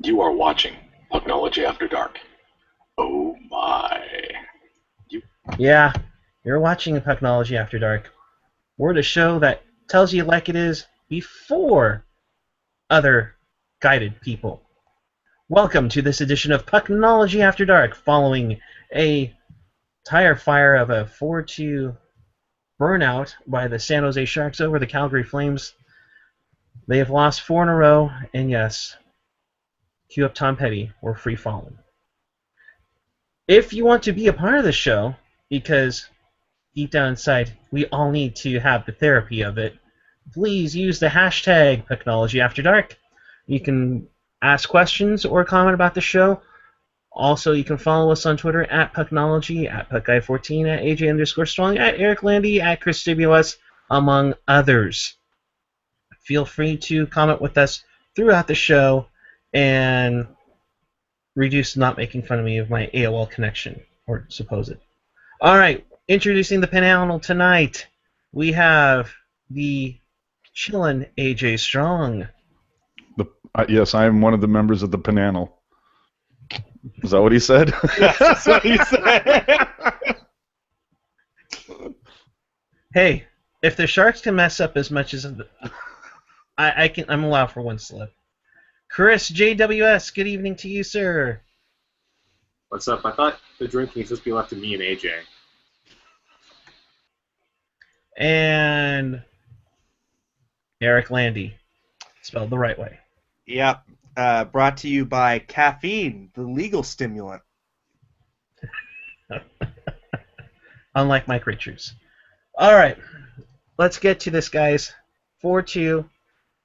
You are watching Pucknology After Dark. Oh my. You... Yeah, you're watching Pucknology After Dark. We're the show that tells you like it is before other guided people. Welcome to this edition of Pucknology After Dark, following a tire fire of a 4-2 burnout by the San Jose Sharks over the Calgary Flames. They have lost 4 in a row, and yes, cue up Tom Petty, we're free falling. If you want to be a part of the show, because deep down inside, we all need to have the therapy of it, please use the hashtag PucknologyAfterDark. You can ask questions or comment about the show. Also, you can follow us on Twitter at Pucknology, at PuckGuy14, at AJ_Strong, at Eric Landy, at ChrisWS, among others. Feel free to comment with us throughout the show and reduce not making fun of me of my AOL connection, or supposed. All right, introducing the panel tonight, we have the chillin' AJ Strong. Yes, I am one of the members of the panel. Is that what he said? Yes, that's what he said. Hey, if the Sharks can mess up as much as I'm allowed for one slip. Chris JWS, good evening to you, sir. What's up? I thought the drinking was supposed to be left to me and AJ. And Eric Landy, spelled the right way. Yep. Brought to you by caffeine, the legal stimulant. Unlike Mike Richards. All right, let's get to this, guys. 4-2.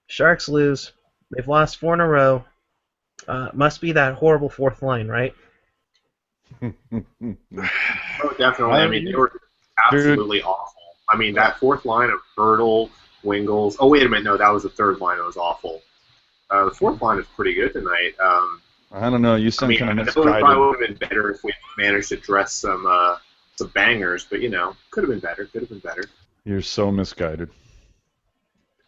Sharks lose. They've lost 4 in a row. Must be that horrible fourth line, right? Oh, definitely. I mean, they were absolutely awful. I mean, that fourth line of Hurdle, Wingles. Oh, wait a minute. No, that was the third line that was awful. The fourth line is pretty good tonight. I don't know. You sound kind of I know it misguided. probably would have been better if we managed to dress some bangers, but, could have been better. Could have been better. You're so misguided.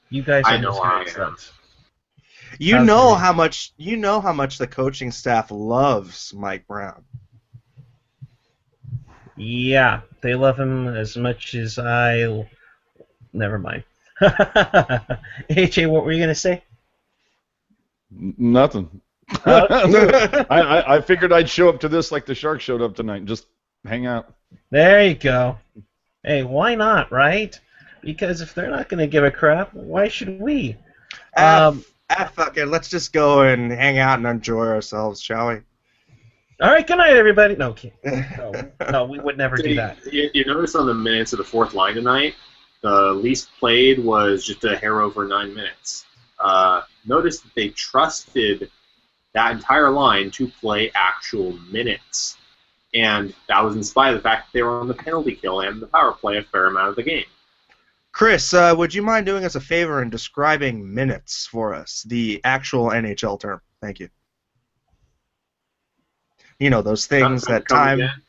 You guys are I know I misguided am. sluts. You know how much the coaching staff loves Mike Brown. Yeah, they love him as much as I. Never mind. AJ, what were you gonna say? Nothing. I figured I'd show up to this like the Sharks showed up tonight and just hang out. There you go. Hey, why not, right? Because if they're not gonna give a crap, why should we? Fuck it. Let's just go and hang out and enjoy ourselves, shall we? All right, good night, everybody. No, no, we would never do that. You notice on the minutes of the fourth line tonight, the least played was just a hair over 9 minutes. Notice that they trusted that entire line to play actual minutes. And that was in spite of the fact that they were on the penalty kill and the power play a fair amount of the game. Chris, would you mind doing us a favor and describing minutes for us, the actual NHL term? Thank you. You know, those things that time, again?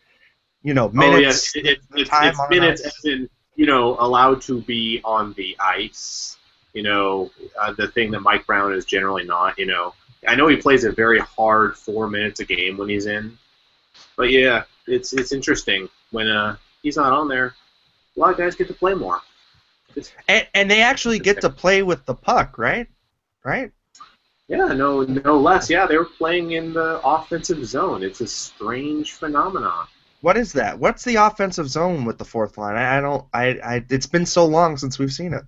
minutes. Oh, yes. It's on minutes ice. as in, allowed to be on the ice. The thing that Mike Brown is generally not, I know he plays a very hard 4 minutes a game when he's in. But, yeah, it's interesting. When he's not on there, a lot of guys get to play more. And they actually get to play with the puck, right? Right? Yeah, no less. Yeah, they were playing in the offensive zone. It's a strange phenomenon. What is that? What's the offensive zone with the fourth line? It's been so long since we've seen it.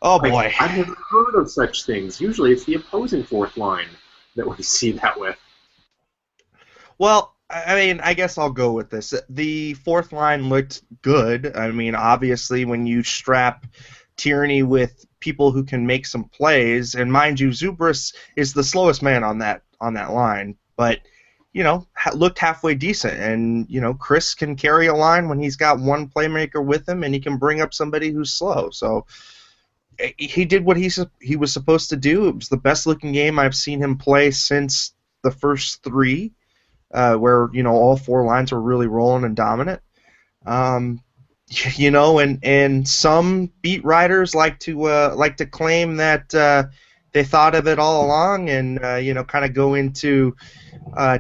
Oh boy. I've never heard of such things. Usually it's the opposing fourth line that we see that with. Well, I mean, I guess I'll go with this. The fourth line looked good. I mean, obviously, when you strap Tierney with people who can make some plays, and mind you, Zubris is the slowest man on that line, but looked halfway decent. And Chris can carry a line when he's got one playmaker with him, and he can bring up somebody who's slow. So he did what he was supposed to do. It was the best looking game I've seen him play since the first 3. Where all 4 lines were really rolling and dominant, and some beat writers like to claim that they thought of it all along and kind of go into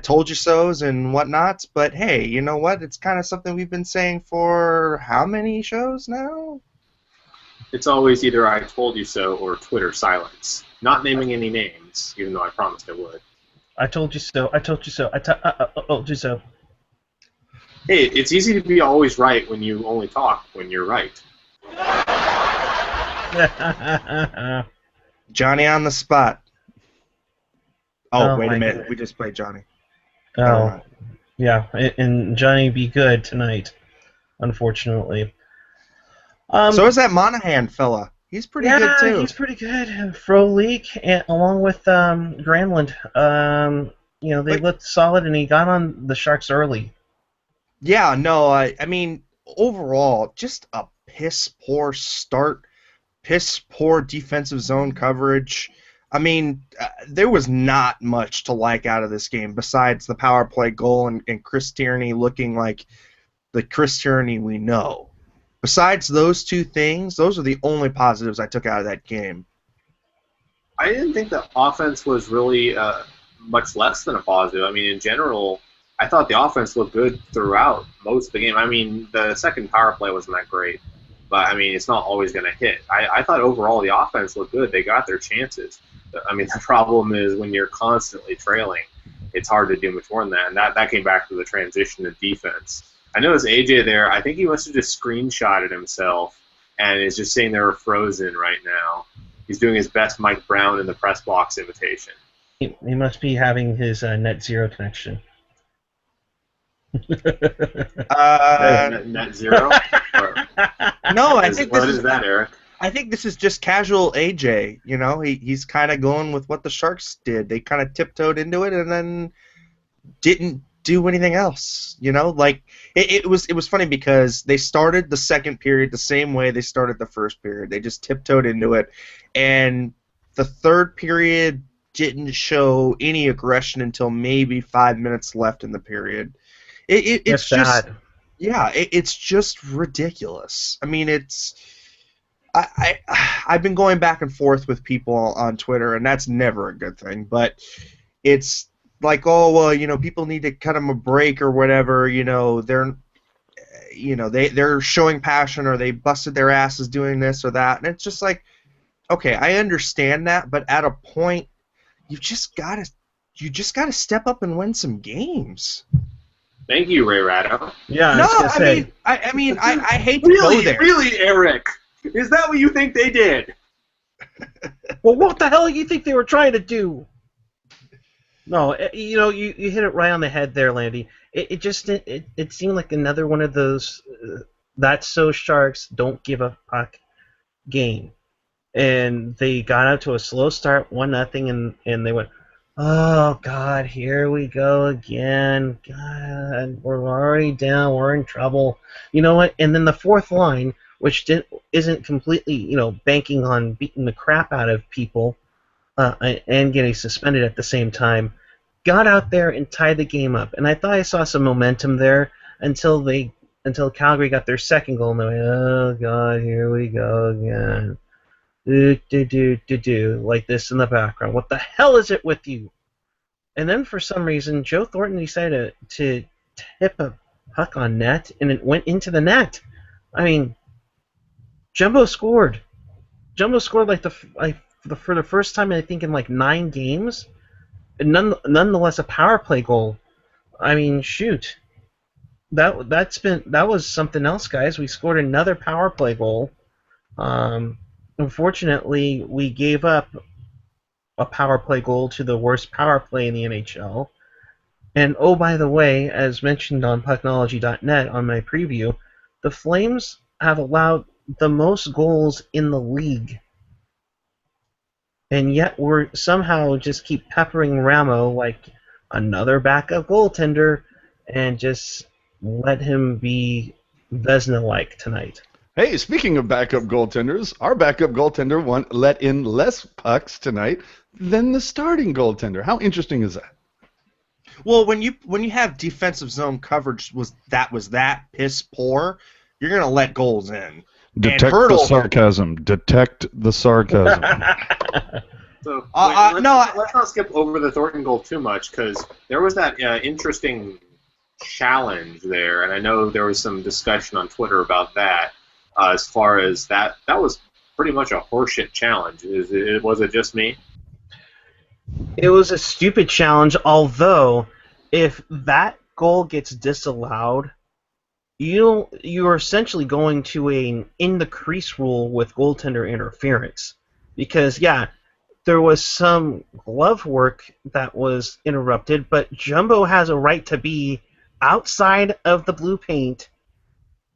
told you so's and whatnots. But hey, you know what? It's kind of something we've been saying for how many shows now? It's always either I told you so or Twitter silence. Not naming any names, even though I promised I would. I told you so. I told you so. I told you so. Hey, it's easy to be always right when you only talk when you're right. Johnny on the spot. Oh, wait a my minute. God. We just played Johnny. Oh, yeah. And Johnny be good tonight, unfortunately. So is that Monahan fella. He's pretty good, too. Yeah, he's pretty good. Froleak, along with Granlund. They looked solid, and he got on the Sharks early. Yeah, no, I mean, overall, just a piss-poor start, piss-poor defensive zone coverage. I mean, there was not much to like out of this game besides the power play goal and Chris Tierney looking like the Chris Tierney we know. Besides those two things, those are the only positives I took out of that game. I didn't think the offense was really much less than a positive. I mean, in general, I thought the offense looked good throughout most of the game. I mean, the second power play wasn't that great, but I mean, it's not always going to hit. I thought overall the offense looked good. They got their chances. I mean, the problem is when you're constantly trailing, it's hard to do much more than that, and that came back to the transition to defense. I noticed AJ there. I think he must have just screenshotted himself and is just sitting there frozen right now. He's doing his best Mike Brown in the press box imitation. He must be having his net zero connection. Net zero? No, I think what is that, Eric? I think this is just casual AJ. You know, he's kind of going with what the Sharks did. They kind of tiptoed into it and then didn't do anything else. You know, like it was funny because they started the second period the same way they started the first period. They just tiptoed into it, and the third period didn't show any aggression until maybe 5 minutes left in the period. It's just sad. Yeah, it's just ridiculous. I mean, I've been going back and forth with people on Twitter, and that's never a good thing. But it's like, oh well, people need to cut them a break or whatever. They're showing passion or they busted their asses doing this or that, and it's just like, okay, I understand that, but at a point, you just gotta step up and win some games. Thank you, Ray Ratto. Yeah, I mean, I hate to go there. Really, Eric? Is that what you think they did? Well, what the hell do you think they were trying to do? No, you hit it right on the head there, Landy. It seemed like another one of those that's so Sharks don't give a puck game, and they got out to a slow start, 1-0, and they went, oh God, here we go again. God, we're already down. We're in trouble. You know what? And then the fourth line, which isn't completely, banking on beating the crap out of people and getting suspended at the same time, got out there and tied the game up. And I thought I saw some momentum there until Calgary got their second goal, and they went, oh God, here we go again. Like this in the background. What the hell is it with you? And then for some reason, Joe Thornton decided to tip a puck on net, and it went into the net. I mean, Jumbo scored. Jumbo scored for the first time, I think, in like 9 games. And nonetheless, a power play goal. I mean, shoot. That was something else, guys. We scored another power play goal. Unfortunately, we gave up a power play goal to the worst power play in the NHL. And oh, by the way, as mentioned on Pucknology.net on my preview, the Flames have allowed the most goals in the league. And yet we're somehow just keep peppering Ramo like another backup goaltender and just let him be Vezina-like tonight. Hey, speaking of backup goaltenders, our backup goaltender let in less pucks tonight than the starting goaltender. How interesting is that? Well, when you have defensive zone coverage that piss poor, you're gonna let goals in. Detect the sarcasm. Detect the sarcasm. So no, let's not skip over the Thornton goal too much, because there was that interesting challenge there, and I know there was some discussion on Twitter about that. As far as that was pretty much a horseshit challenge. Was it just me? It was a stupid challenge, although if that goal gets disallowed, you're essentially going to an in the crease rule with goaltender interference. Because there was some glove work that was interrupted, but Jumbo has a right to be outside of the blue paint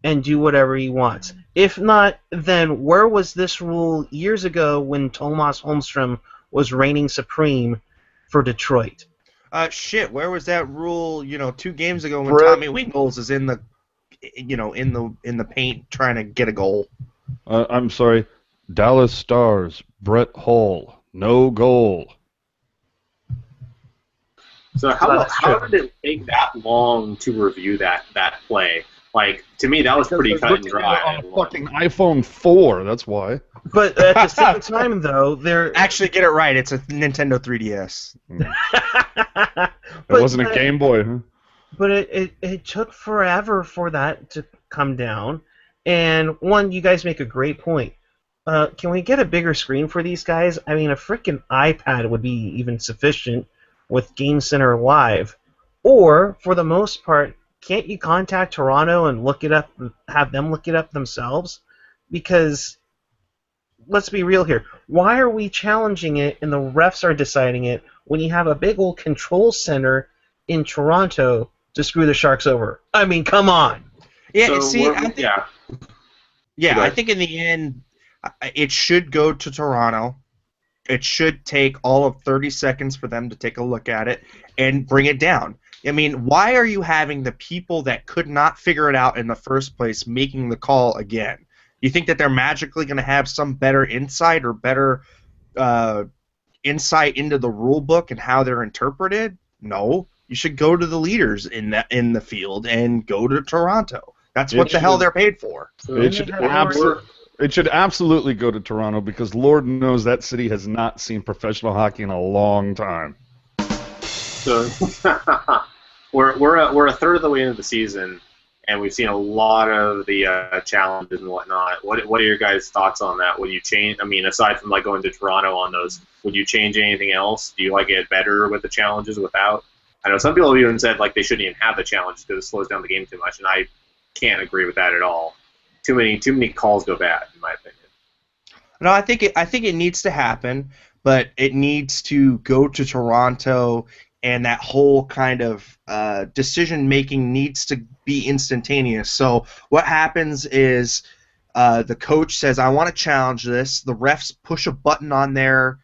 and do whatever he wants. If not, then where was this rule years ago when Tomas Holmstrom was reigning supreme for Detroit? where was that rule? 2 games ago when Brett. Tommy Wingles is in the paint trying to get a goal. I'm sorry. Dallas Stars, Brett Hull, no goal. So how did it take that long to review that play? Like, to me, that was pretty cut and dry. On a fucking iPhone 4, that's why. But at the same time, though, they're Actually, get it right. It's a Nintendo 3DS. It wasn't a Game Boy, huh? But it took forever for that to come down. And one, you guys make a great point. Can we get a bigger screen for these guys? I mean, a freaking iPad would be even sufficient with Game Center Live. Or, for the most part, can't you contact Toronto and look it up, have them look it up themselves? Because, let's be real here. Why are we challenging it and the refs are deciding it when you have a big old control center in Toronto to screw the Sharks over? I mean, come on. Yeah, So see, I I think in the end, it should go to Toronto. It should take all of 30 seconds for them to take a look at it and bring it down. I mean, why are you having the people that could not figure it out in the first place making the call again? You think that they're magically going to have some better insight or better insight into the rule book and how they're interpreted? No. You should go to the leaders in the field and go to Toronto. That's what the hell they're paid for. It should absolutely go to Toronto because Lord knows that city has not seen professional hockey in a long time. So we're a third of the way into the season, and we've seen a lot of the challenges and whatnot. What are your guys' thoughts on that? Would you change? I mean, aside from like going to Toronto on those, would you change anything else? Do you like it better with the challenges without? I know some people have even said like they shouldn't even have the challenges because it slows down the game too much, and I can't agree with that at all. Too many calls go bad, in my opinion. No, I think it needs to happen, but it needs to go to Toronto, and that whole kind of decision making needs to be instantaneous. So what happens is the coach says, "I want to challenge this." The refs push a button on their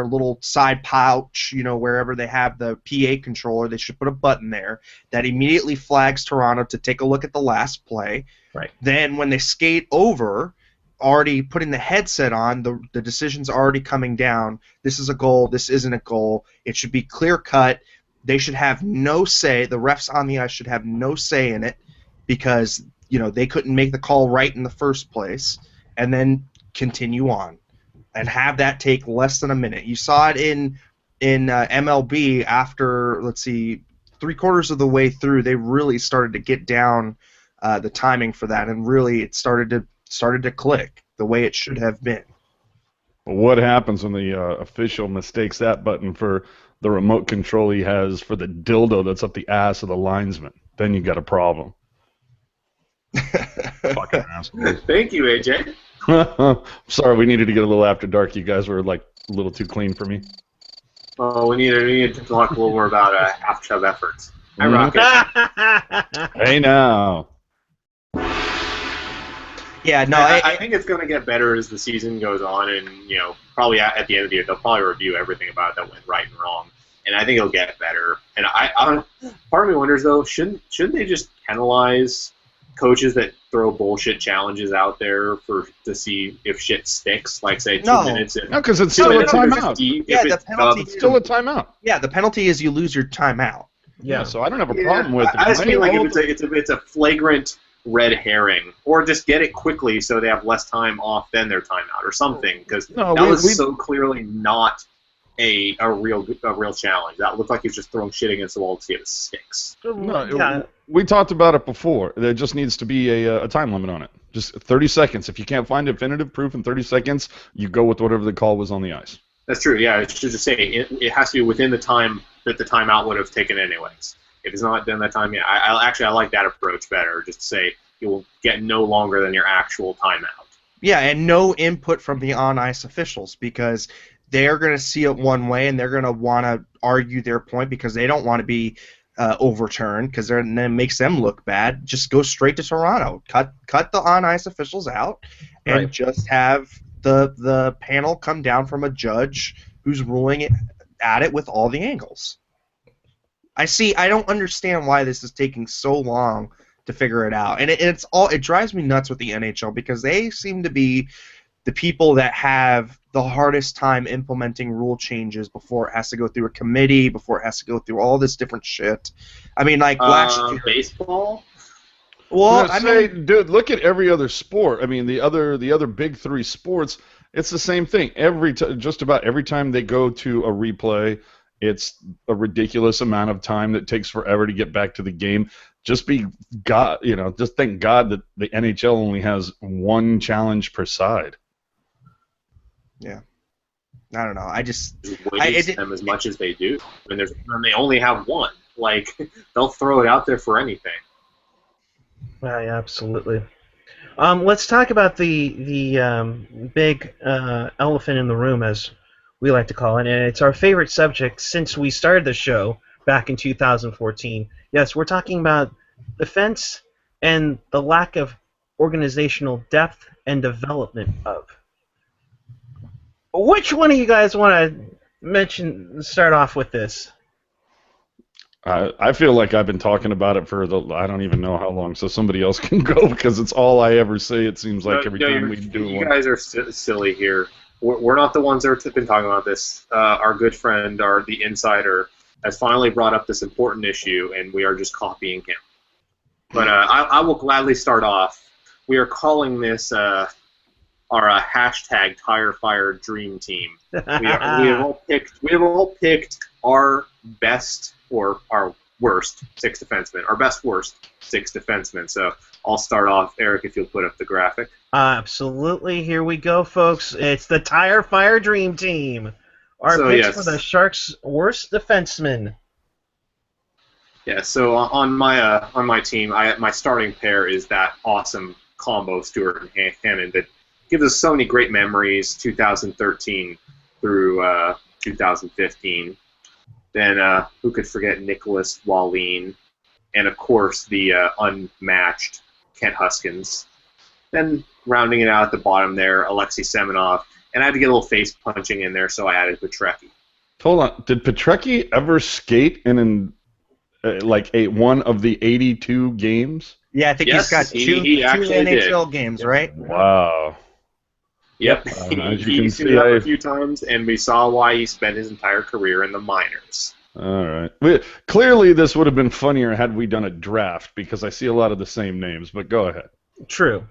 little side pouch, wherever they have the PA controller. They should put a button there that immediately flags Toronto to take a look at the last play. Right. Then when they skate over, already putting the headset on, the decision's already coming down. This is a goal. This isn't a goal. It should be clear cut. They should have no say. The refs on the ice should have no say in it because they couldn't make the call right in the first place, and then continue on and have that take less than a minute. You saw it in MLB after, let's see, 3/4 of the way through, they really started to get down the timing for that, and really it started to click the way it should have been. What happens when the official mistakes that button for the remote control he has for the dildo that's up the ass of the linesman? Then you got a problem. Fucking assholes. Thank you, AJ. Sorry, we needed to get a little after dark. You guys were like a little too clean for me. Oh, we need to talk a little more about half chub efforts. I rock it. Hey now. Yeah, no, I think it's going to get better as the season goes on, and probably at the end of the year they'll probably review everything about it that went right and wrong, and I think it'll get better. And I part of me wonders though, shouldn't they just penalize coaches that throw bullshit challenges out there to see if shit sticks? Like say 2 minutes. No, because it's still a timeout. The penalty it's still a timeout. Yeah, the penalty is you lose your timeout. Yeah, so I don't have a problem with it. I just mean like if it's a flagrant red herring, or just get it quickly so they have less time off than their timeout or something, because that was so clearly not a real challenge. That looked like he was just throwing shit against the wall to see if it sticks. No, we talked about it before. There just needs to be a time limit on it. Just 30 seconds. If you can't find definitive proof in 30 seconds, you go with whatever the call was on the ice. That's true, yeah. I should just say it has to be within the time that the timeout would have taken anyways. If it's not done that time, yeah. I like that approach better, just to say you will get no longer than your actual timeout. Yeah, and no input from the on-ice officials, because they're going to see it one way and they're going to want to argue their point because they don't want to be overturned, because then it makes them look bad. Just go straight to Toronto. Cut the on-ice officials out and just have the panel come down from a judge who's ruling at it with all the angles. I don't understand why this is taking so long to figure it out, and it drives me nuts with the NHL, because they seem to be the people that have the hardest time implementing rule changes before it has to go through a committee, before it has to go through all this different shit. I mean, like last year, baseball. Well, dude, look at every other sport. I mean, the other big three sports, it's the same thing. Just about every time they go to a replay, it's a ridiculous amount of time that takes forever to get back to the game. Just thank God that the NHL only has one challenge per side. Yeah, I don't know. I just waste them as much as they do. I mean, they only have one. Like, they'll throw it out there for anything. Yeah, absolutely. Let's talk about the big elephant in the room, as we like to call it, and it's our favorite subject since we started the show back in 2014. Yes, we're talking about defense and the lack of organizational depth and development of. Which one of you guys want to start off with this? I feel like I've been talking about it for I don't even know how long, so somebody else can go, because it's all I ever say, it seems like, every time we do one. You guys are silly here. We're not the ones that have been talking about this. Our good friend, the insider, has finally brought up this important issue, and we are just copying him. But I will gladly start off. We are calling this our hashtag Tire Fire Dream Team. We have all picked our best or our worst six defensemen. Our best worst six defensemen. So I'll start off. Eric, if you'll put up the graphic. Absolutely. Here we go, folks. It's the Tire Fire Dream Team. Our picks for the Sharks' worst defensemen. Yeah. So on my team, my starting pair is that awesome combo, Stewart and Hammond, that gives us so many great memories. 2013 through 2015. Then who could forget Nicholas Wallin, and of course the unmatched Kent Huskins. Then rounding it out at the bottom there, Alexei Semenov, and I had to get a little face punching in there, so I added Petrecki. Hold on, did Petrecki ever skate in one of the 82 games? Yeah, I think he's got two NHL games, right? Wow. Yep, he's seen it up a few times, and we saw why he spent his entire career in the minors. All right. Clearly, this would have been funnier had we done a draft, because I see a lot of the same names, but go ahead. True.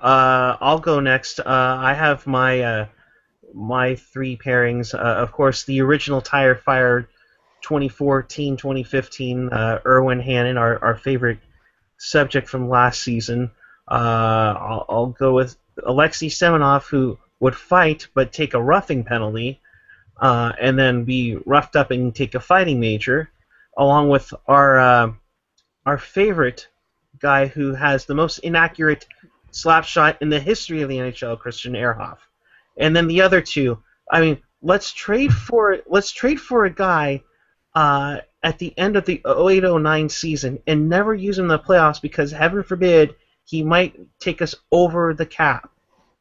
I'll go next. I have my three pairings. Of course, the original Tire Fire 2014-2015, Erwin Hannon, our favorite subject from last season. I'll go with Alexei Semenov, who would fight but take a roughing penalty, and then be roughed up and take a fighting major, along with our favorite guy who has the most inaccurate slap shot in the history of the NHL, Christian Ehrhoff. And then the other two, I mean, let's trade for a guy at the end of the 08-09 season and never use him in the playoffs, because heaven forbid he might take us over the cap,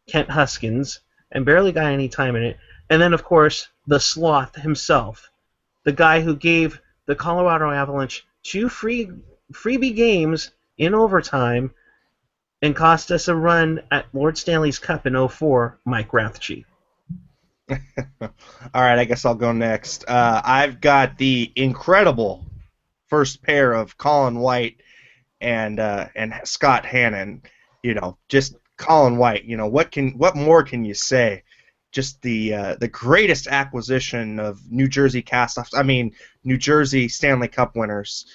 Kent Huskins, and barely got any time in it. And then, of course, the Sloth himself, the guy who gave the Colorado Avalanche 2 freebie games in overtime and cost us a run at Lord Stanley's Cup in 04, Mike Rathje. All right, I guess I'll go next. I've got the incredible first pair of Colin White and Scott Hannon. Just Colin White. What more can you say? Just the greatest acquisition of New Jersey castoffs. I mean, New Jersey Stanley Cup winners.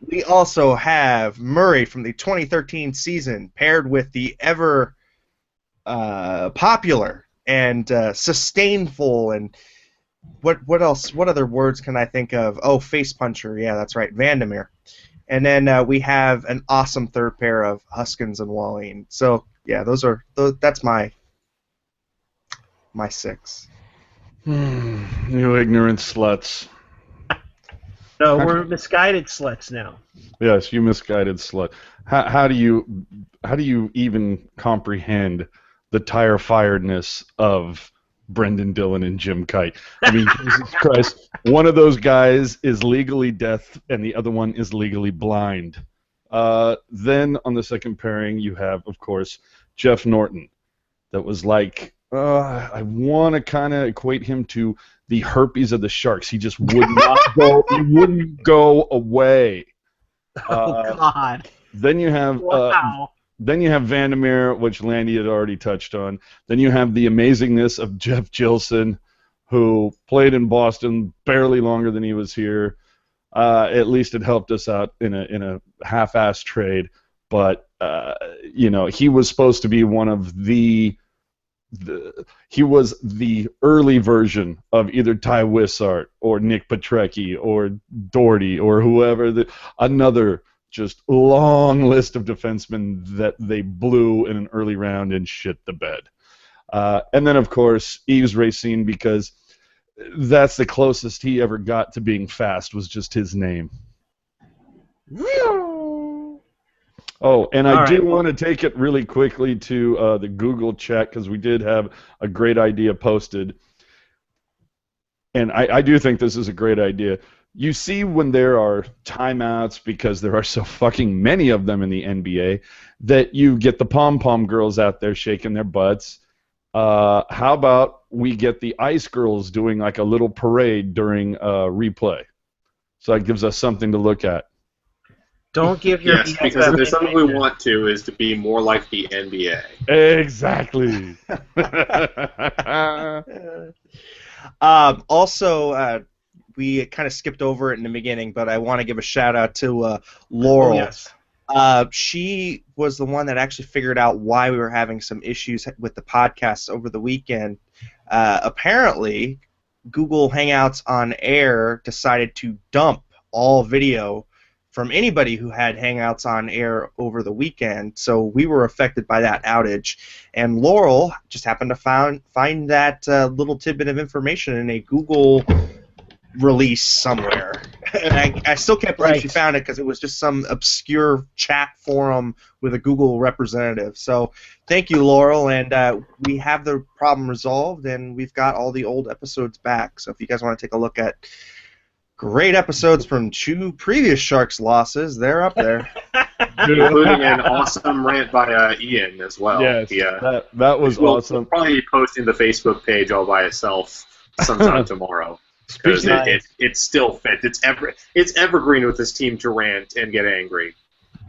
We also have Murray from the 2013 season paired with the ever popular and sustainful and what else? What other words can I think of? Oh, face puncher. Yeah, that's right, Vandermeer. And then we have an awesome third pair of Huskins and Walleen. So yeah, that's my 6. You ignorant sluts. No, we're misguided sluts now. Yes, you misguided slut. How do you even comprehend the tire-firedness of Brendan Dillon and Jim Kite? I mean, Jesus Christ, one of those guys is legally deaf and the other one is legally blind. Then on the second pairing, you have, of course, Jeff Norton. That was like, I want to kind of equate him to the herpes of the Sharks. He just would not go. He wouldn't go away. Oh God! Then you have Wow. Then you have Vandermeer, which Landy had already touched on. Then you have the amazingness of Jeff Gilson, who played in Boston barely longer than he was here. At least it helped us out in a half-ass trade. But he was supposed to be one of he was the early version of either Ty Wissart or Nick Petrecki or Doherty or whoever. Another just long list of defensemen that they blew in an early round and shit the bed. And then, of course, Yves Racine, because that's the closest he ever got to being fast, was just his name. Oh, and I do want to take it really quickly to the Google chat, because we did have a great idea posted. And I do think this is a great idea. You see when there are timeouts, because there are so fucking many of them in the NBA, that you get the pom-pom girls out there shaking their butts. How about we get the ice girls doing like a little parade during replay? So that gives us something to look at. Don't give your yes, because if there's something we want to is to be more like the NBA. Exactly. Also, we kind of skipped over it in the beginning, but I want to give a shout out to Laurel. Oh, yes. She was the one that actually figured out why we were having some issues with the podcasts over the weekend. Apparently, Google Hangouts on Air decided to dump all video from anybody who had Hangouts on Air over the weekend, so we were affected by that outage. And Laurel just happened to find that little tidbit of information in a Google release somewhere. And I still can't believe she found it, because it was just some obscure chat forum with a Google representative. So thank you, Laurel, and we have the problem resolved, and we've got all the old episodes back. So if you guys want to take a look at great episodes from 2 previous Sharks losses, they're up there. Including an awesome rant by Ian as well. Yes, that was awesome. We'll probably be posting the Facebook page all by itself sometime tomorrow. Because it still fits. It's evergreen with this team to rant and get angry.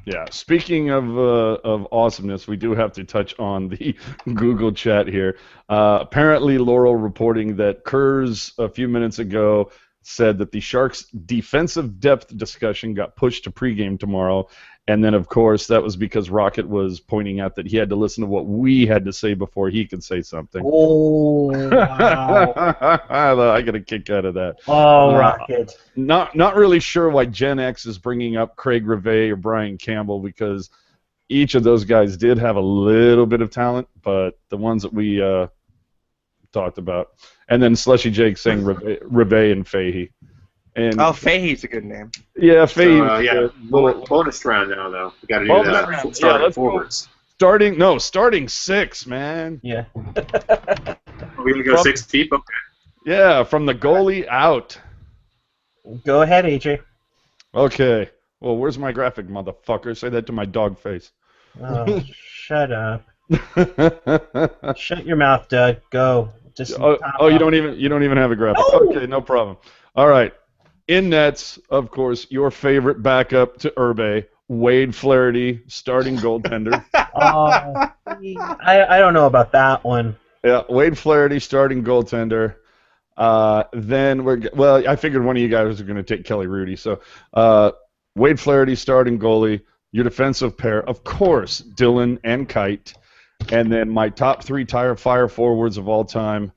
Yeah. Speaking of awesomeness, we do have to touch on the Google chat here. Apparently, Laurel reporting that Kurz a few minutes ago said that the Sharks' defensive depth discussion got pushed to pregame tomorrow. And then, of course, that was because Rocket was pointing out that he had to listen to what we had to say before he could say something. Oh, wow. I got a kick out of that. Oh, Rocket. Not really sure why Gen X is bringing up Craig Rivet or Brian Campbell, because each of those guys did have a little bit of talent, but the ones that we talked about. And then Slushy Jake saying Rivet and Fahey. And Fahey's a good name. Yeah, Fahey. Bonus round now, though. We got to do that. Starting forwards. Starting 6, man. Yeah. We're gonna go 6 deep. Okay. Yeah, from the goalie out. Go ahead, AJ. Okay. Well, where's my graphic, motherfucker? Say that to my dog face. Oh, shut up. Shut your mouth, Doug. Go. Just you don't even have a graphic. No! Okay, no problem. All right. In nets, of course, your favorite backup to Urbe, Wade Flaherty, starting goaltender. Oh, I don't know about that one. Yeah, Wade Flaherty, starting goaltender. Then I figured one of you guys was going to take Kelly Rudy. So Wade Flaherty, starting goalie. Your defensive pair, of course, Dylan and Kite. And then my top 3 tire fire forwards of all time,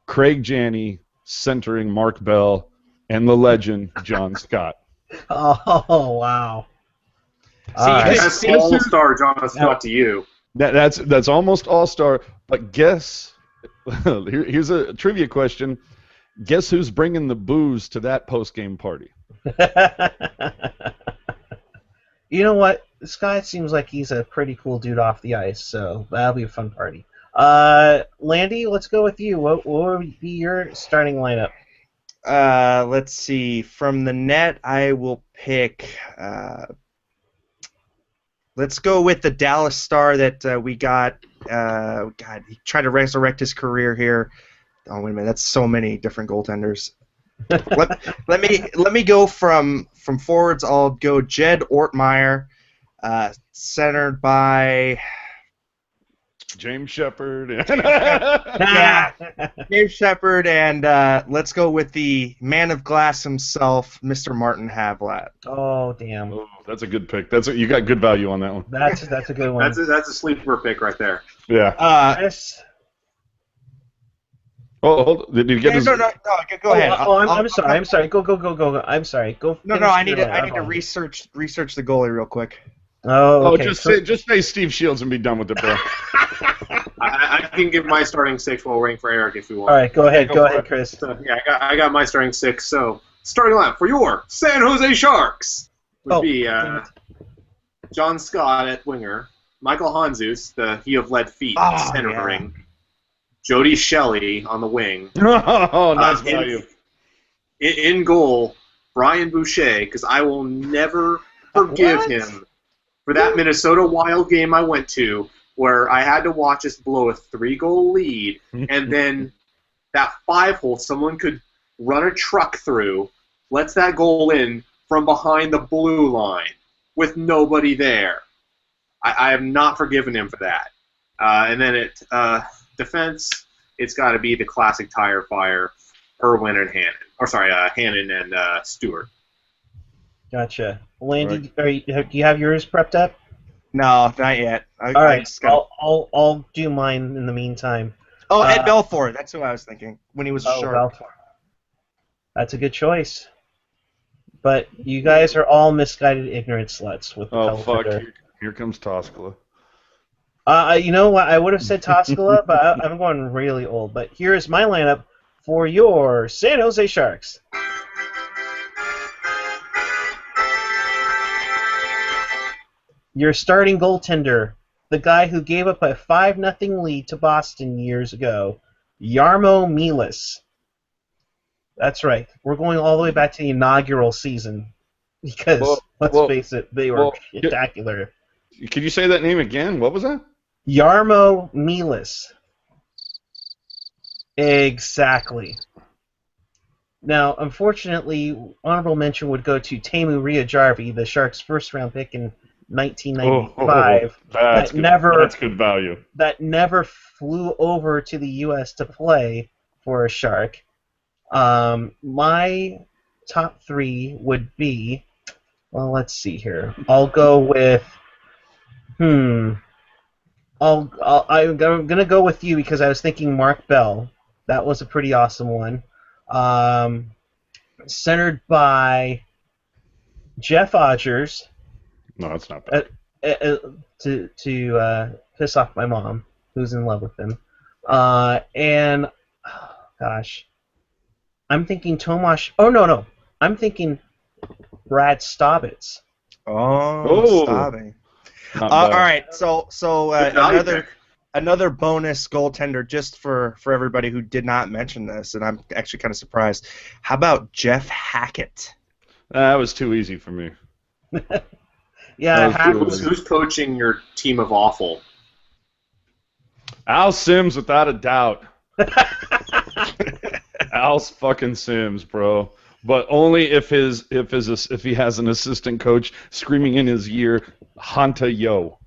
Craig Janney, centering Mark Bell, and the legend, John Scott. Oh, wow. See, All right. That's all-star John Scott to you. That's almost all-star. But guess, here's a trivia question. Guess who's bringing the booze to that post-game party? You know what? Scott seems like he's a pretty cool dude off the ice, so that'll be a fun party. Landy, let's go with you. What would be your starting lineup? Let's see. From the net, I will pick. Let's go with the Dallas Star that we got. God, he tried to resurrect his career here. Oh wait a minute, that's so many different goaltenders. let me go from forwards. I'll go Jed Ortmeyer, centered by James Shepard. yeah, James Shepard, and let's go with the man of glass himself, Mr. Martin Havlat. Oh, damn. Oh, that's a good pick. You got good value on that one. That's a good one. That's a sleeper pick right there. Yeah. Chris? Did you get his? No, go ahead. I'm sorry. Go. I'm sorry. Go. No, I need to research the goalie real quick. Oh, okay. Just say Steve Shields and be done with it, bro. I can give my starting 6 while waiting for Eric if you want. All right, go ahead, Chris. So, yeah, I got my starting 6. So starting line for your San Jose Sharks would be John Scott at winger, Michael Hanzus, the he of lead feet, centering, Jody Shelley on the wing. Oh, nice value. In goal, Brian Boucher, because I will never forgive him for that Minnesota Wild game I went to where I had to watch us blow a 3-goal lead, and then that 5-hole someone could run a truck through, lets that goal in from behind the blue line with nobody there. I have not forgiven him for that. And then defense, it's got to be the classic tire fire, Irwin and Hannon. Or sorry, Hannon and Stewart. Gotcha. Landy, do you have yours prepped up? No, not yet. All right, I'll do mine in the meantime. Oh, Ed Belfour. That's who I was thinking when he was a Shark. Belfour. That's a good choice. But you guys are all misguided, ignorant sluts with the fuck! teleporter. Here comes Toskala. You know what? I would have said Toskala, but I'm going really old. But here is my lineup for your San Jose Sharks. Your starting goaltender, the guy who gave up a 5-0 lead to Boston years ago, Jarmo Milas. That's right. We're going all the way back to the inaugural season because, let's face it, they were spectacular. Could you say that name again? What was that? Jarmo Milas. Exactly. Now, unfortunately, honorable mention would go to Teemu Riajarvi, the Sharks' first-round pick in 1995. That's good value. That never flew over to the U.S. to play for a Shark. My top 3 would be, well, let's see here. I'll go with, I'm gonna go with you because I was thinking Mark Bell. That was a pretty awesome one. Centered by Jeff Odgers. No, that's not bad. To piss off my mom, who's in love with him. And, gosh, I'm thinking Tomasz. Oh, no. I'm thinking Brad Staubitz. Oh, Staubing. All right, so another bonus goaltender just for everybody who did not mention this, and I'm actually kind of surprised. How about Jeff Hackett? That was too easy for me. Yeah, who's coaching your team of awful? Al Sims, without a doubt. Al's fucking Sims, bro. but only if he has an assistant coach screaming in his ear, "Hanta yo."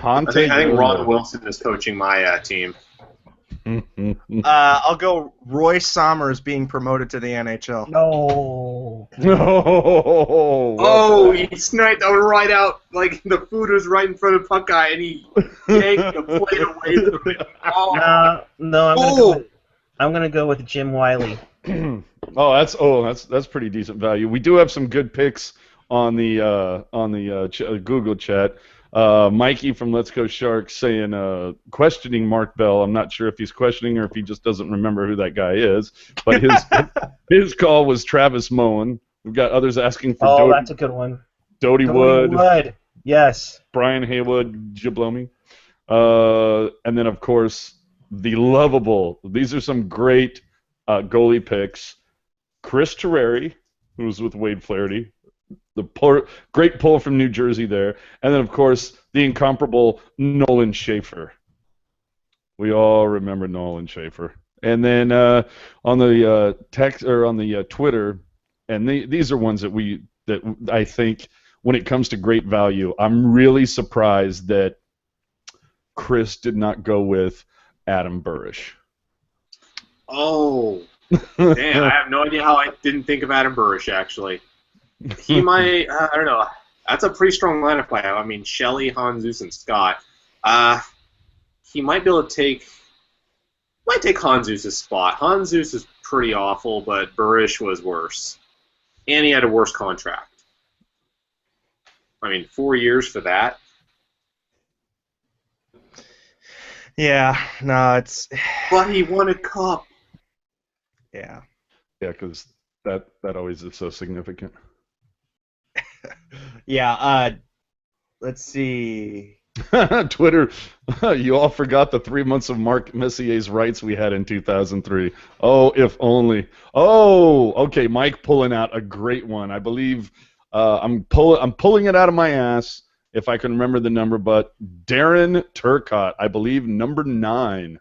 I think Ron Wilson is coaching my team. I'll go Roy Sommers being promoted to the NHL. No. Oh, he sniped right out. Like, the food was right in front of Puckeye, and he yanked the plate away from it. Oh. No, I'm gonna go with Jim Wiley. That's pretty decent value. We do have some good picks on the Google chat. Mikey from Let's Go Sharks saying questioning Mark Bell. I'm not sure if he's questioning or if he just doesn't remember who that guy is. But his call was Travis Moen. We've got others asking for that's a good one. Doty Wood. Yes. Brian Haywood, Jablomi. And then, of course, the lovable. These are some great goalie picks. Chris Terreri, who's with Wade Flaherty. Great pull from New Jersey there. And then, of course, the incomparable Nolan Schaefer. We all remember Nolan Schaefer. And then on the text or on the Twitter, and these are ones that I think when it comes to great value, I'm really surprised that Chris did not go with Adam Burish. Oh, damn! I have no idea how I didn't think of Adam Burish, actually. He might, I don't know. That's a pretty strong lineup I have. I mean, Shelley, Hanzus, and Scott. He might be able to take Hanzus' spot. Hanzus is pretty awful, but Burish was worse. And he had a worse contract. I mean, 4 years for that. Yeah, no, it's... But he won a cup. Yeah. Yeah, because that always is so significant. Yeah, let's see. Twitter, you all forgot the 3 months of Mark Messier's rights we had in 2003. Oh, if only. Oh, okay, Mike pulling out a great one. I believe I'm pulling it out of my ass if I can remember the number, but Darren Turcotte, I believe number 9.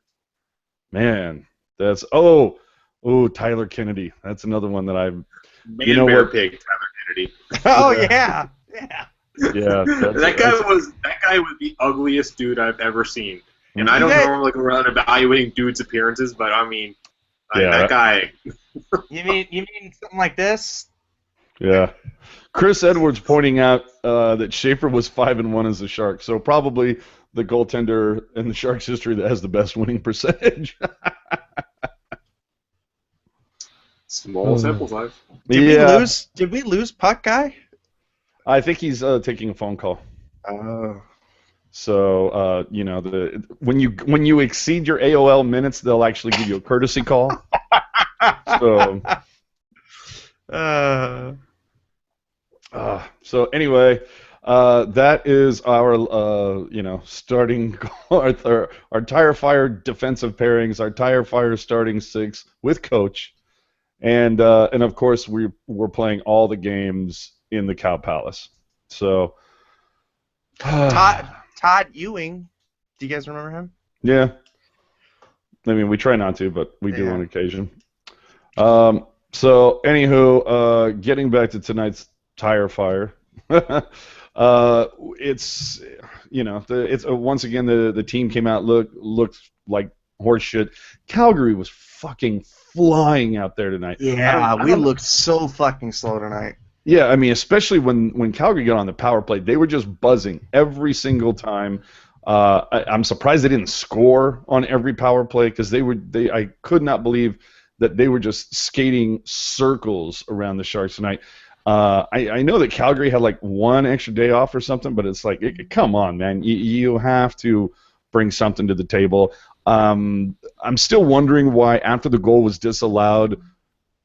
Man, that's Tyler Kennedy. That's another one that I've. Bear pig, Tyler Kennedy. Oh yeah. Yeah. That guy was the ugliest dude I've ever seen. And I don't normally go around evaluating dudes' appearances, but I mean, that guy. You mean something like this? Yeah. Chris Edwards pointing out that Schaefer was 5-1 as a Shark, so probably the goaltender in the Sharks' history that has the best winning percentage. Small sample size. Did we lose Puck Guy? I think he's taking a phone call. Oh. So when you exceed your AOL minutes, they'll actually give you a courtesy call. So anyway, that is our starting our Tire Fire defensive pairings, our Tire Fire starting 6 with coach, and of course we're playing all the games in the Cow Palace. So Todd Ewing, do you guys remember him? Yeah. I mean, we try not to, but we do on occasion. So anywho, getting back to tonight's Tire Fire. It's once again the team came out looked like horse shit. Calgary was fucking flying out there tonight. Yeah, we looked so fucking slow tonight. Yeah, I mean, especially when Calgary got on the power play, they were just buzzing every single time. I'm surprised they didn't score on every power play because I could not believe that they were just skating circles around the Sharks tonight. I know that Calgary had like one extra day off or something, but it's like, come on, man, you have to bring something to the table. I'm still wondering why after the goal was disallowed,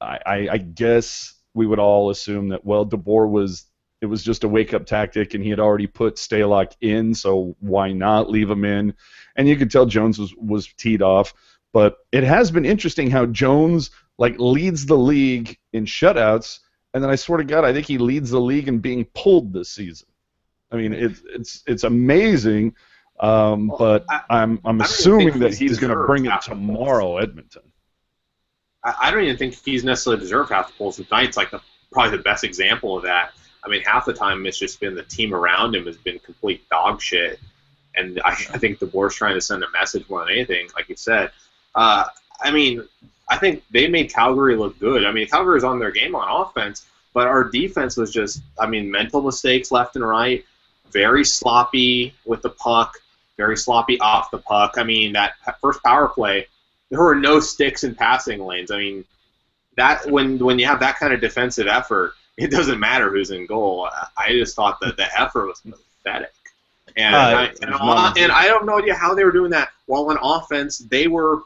I guess we would all assume that, well, DeBoer it was just a wake-up tactic, and he had already put Stalock in, so why not leave him in? And you could tell Jones was teed off. But it has been interesting how Jones leads the league in shutouts, and then I swear to God, I think he leads the league in being pulled this season. I mean, it's amazing, but I'm assuming that he's going to bring it tomorrow, Edmonton. I don't even think he's necessarily deserved half the pulls. Tonight's like probably the best example of that. I mean, half the time it's just been the team around him has been complete dog shit. And I think the board's trying to send a message more than anything, like you said. I mean, I think they made Calgary look good. I mean, Calgary was on their game on offense, but our defense was just, I mean, mental mistakes left and right, very sloppy with the puck, very sloppy off the puck. I mean, that first power play, there were no sticks in passing lanes. I mean, that when you have that kind of defensive effort, it doesn't matter who's in goal. I just thought that the effort was pathetic. And I have no idea how they were doing that. While on offense, they were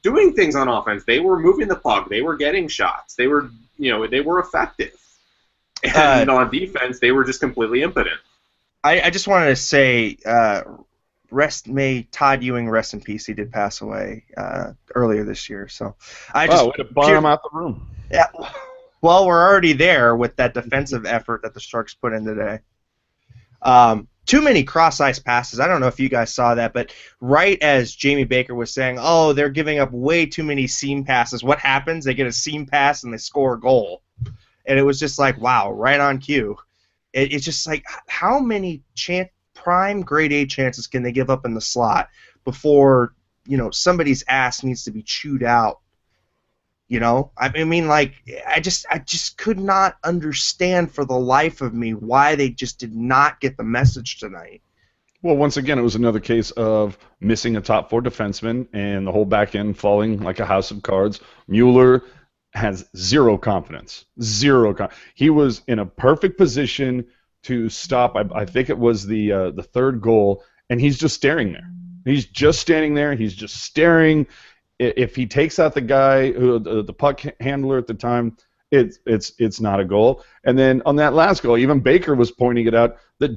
doing things on offense. They were moving the puck. They were getting shots. They were effective. And on defense, they were just completely impotent. I just wanted to say, may Todd Ewing rest in peace. He did pass away earlier this year. So way to bum him out the room. Yeah. Well, we're already there with that defensive effort that the Sharks put in today. Too many cross-ice passes. I don't know if you guys saw that, but right as Jamie Baker was saying, oh, they're giving up way too many seam passes, what happens? They get a seam pass and they score a goal. And it was just like, wow, right on cue. It's just like, how many prime grade A chances can they give up in the slot before, somebody's ass needs to be chewed out? I mean, like, I just could not understand for the life of me why they just did not get the message tonight. Well, once again, it was another case of missing a top four defenseman and the whole back end falling like a house of cards. Mueller has zero confidence. He was in a perfect position to stop. I think it was the third goal, and he's just staring there. He's just standing there. He's just staring. If he takes out the guy, the puck handler at the time, it's not a goal. And then on that last goal, even Baker was pointing it out that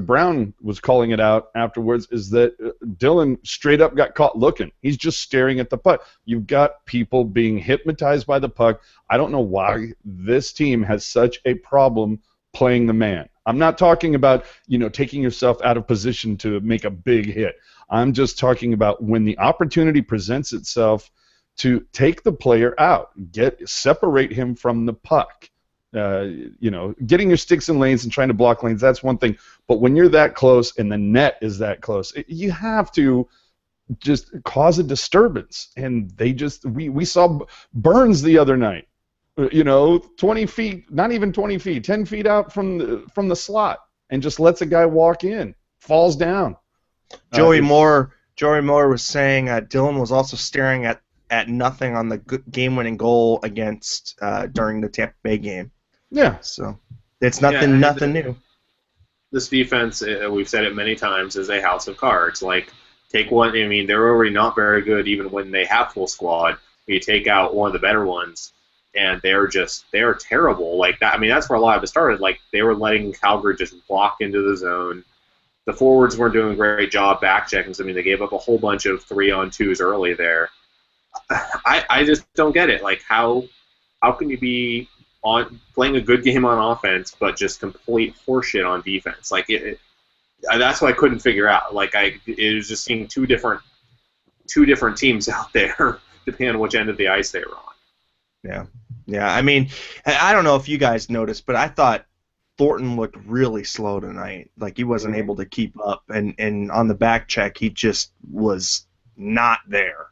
Brown was calling it out afterwards, is that Dylan straight up got caught looking. He's just staring at the puck. You've got people being hypnotized by the puck. I don't know why this team has such a problem playing the man. I'm not talking about, taking yourself out of position to make a big hit. I'm just talking about when the opportunity presents itself to take the player out, separate him from the puck. Getting your sticks in lanes and trying to block lanes, that's one thing. But when you're that close and the net is that close, you have to just cause a disturbance. And we saw Burns the other night, 20 feet, not even 20 feet, 10 feet out from the slot, and just lets a guy walk in, falls down. Joey Moore was saying Dylan was also staring at nothing on the game-winning goal against during the Tampa Bay game. Yeah. So it's nothing new. This defense, we've said it many times, is a house of cards. Like, take one. I mean, they're already not very good even when they have full squad. You take out one of the better ones, and they're terrible. Like that. I mean, that's where a lot of it started. Like, they were letting Calgary just walk into the zone. The forwards weren't doing a great job back checking. I mean, they gave up a whole bunch of 3-on-2s early there. I just don't get it. Like, how can you be playing a good game on offense but just complete horseshit on defense? Like, that's what I couldn't figure out. Like, it was just seeing two different teams out there, depending on which end of the ice they were on. Yeah. I mean, I don't know if you guys noticed, but I thought Thornton looked really slow tonight. Like, he wasn't able to keep up, and on the back check, he just was not there.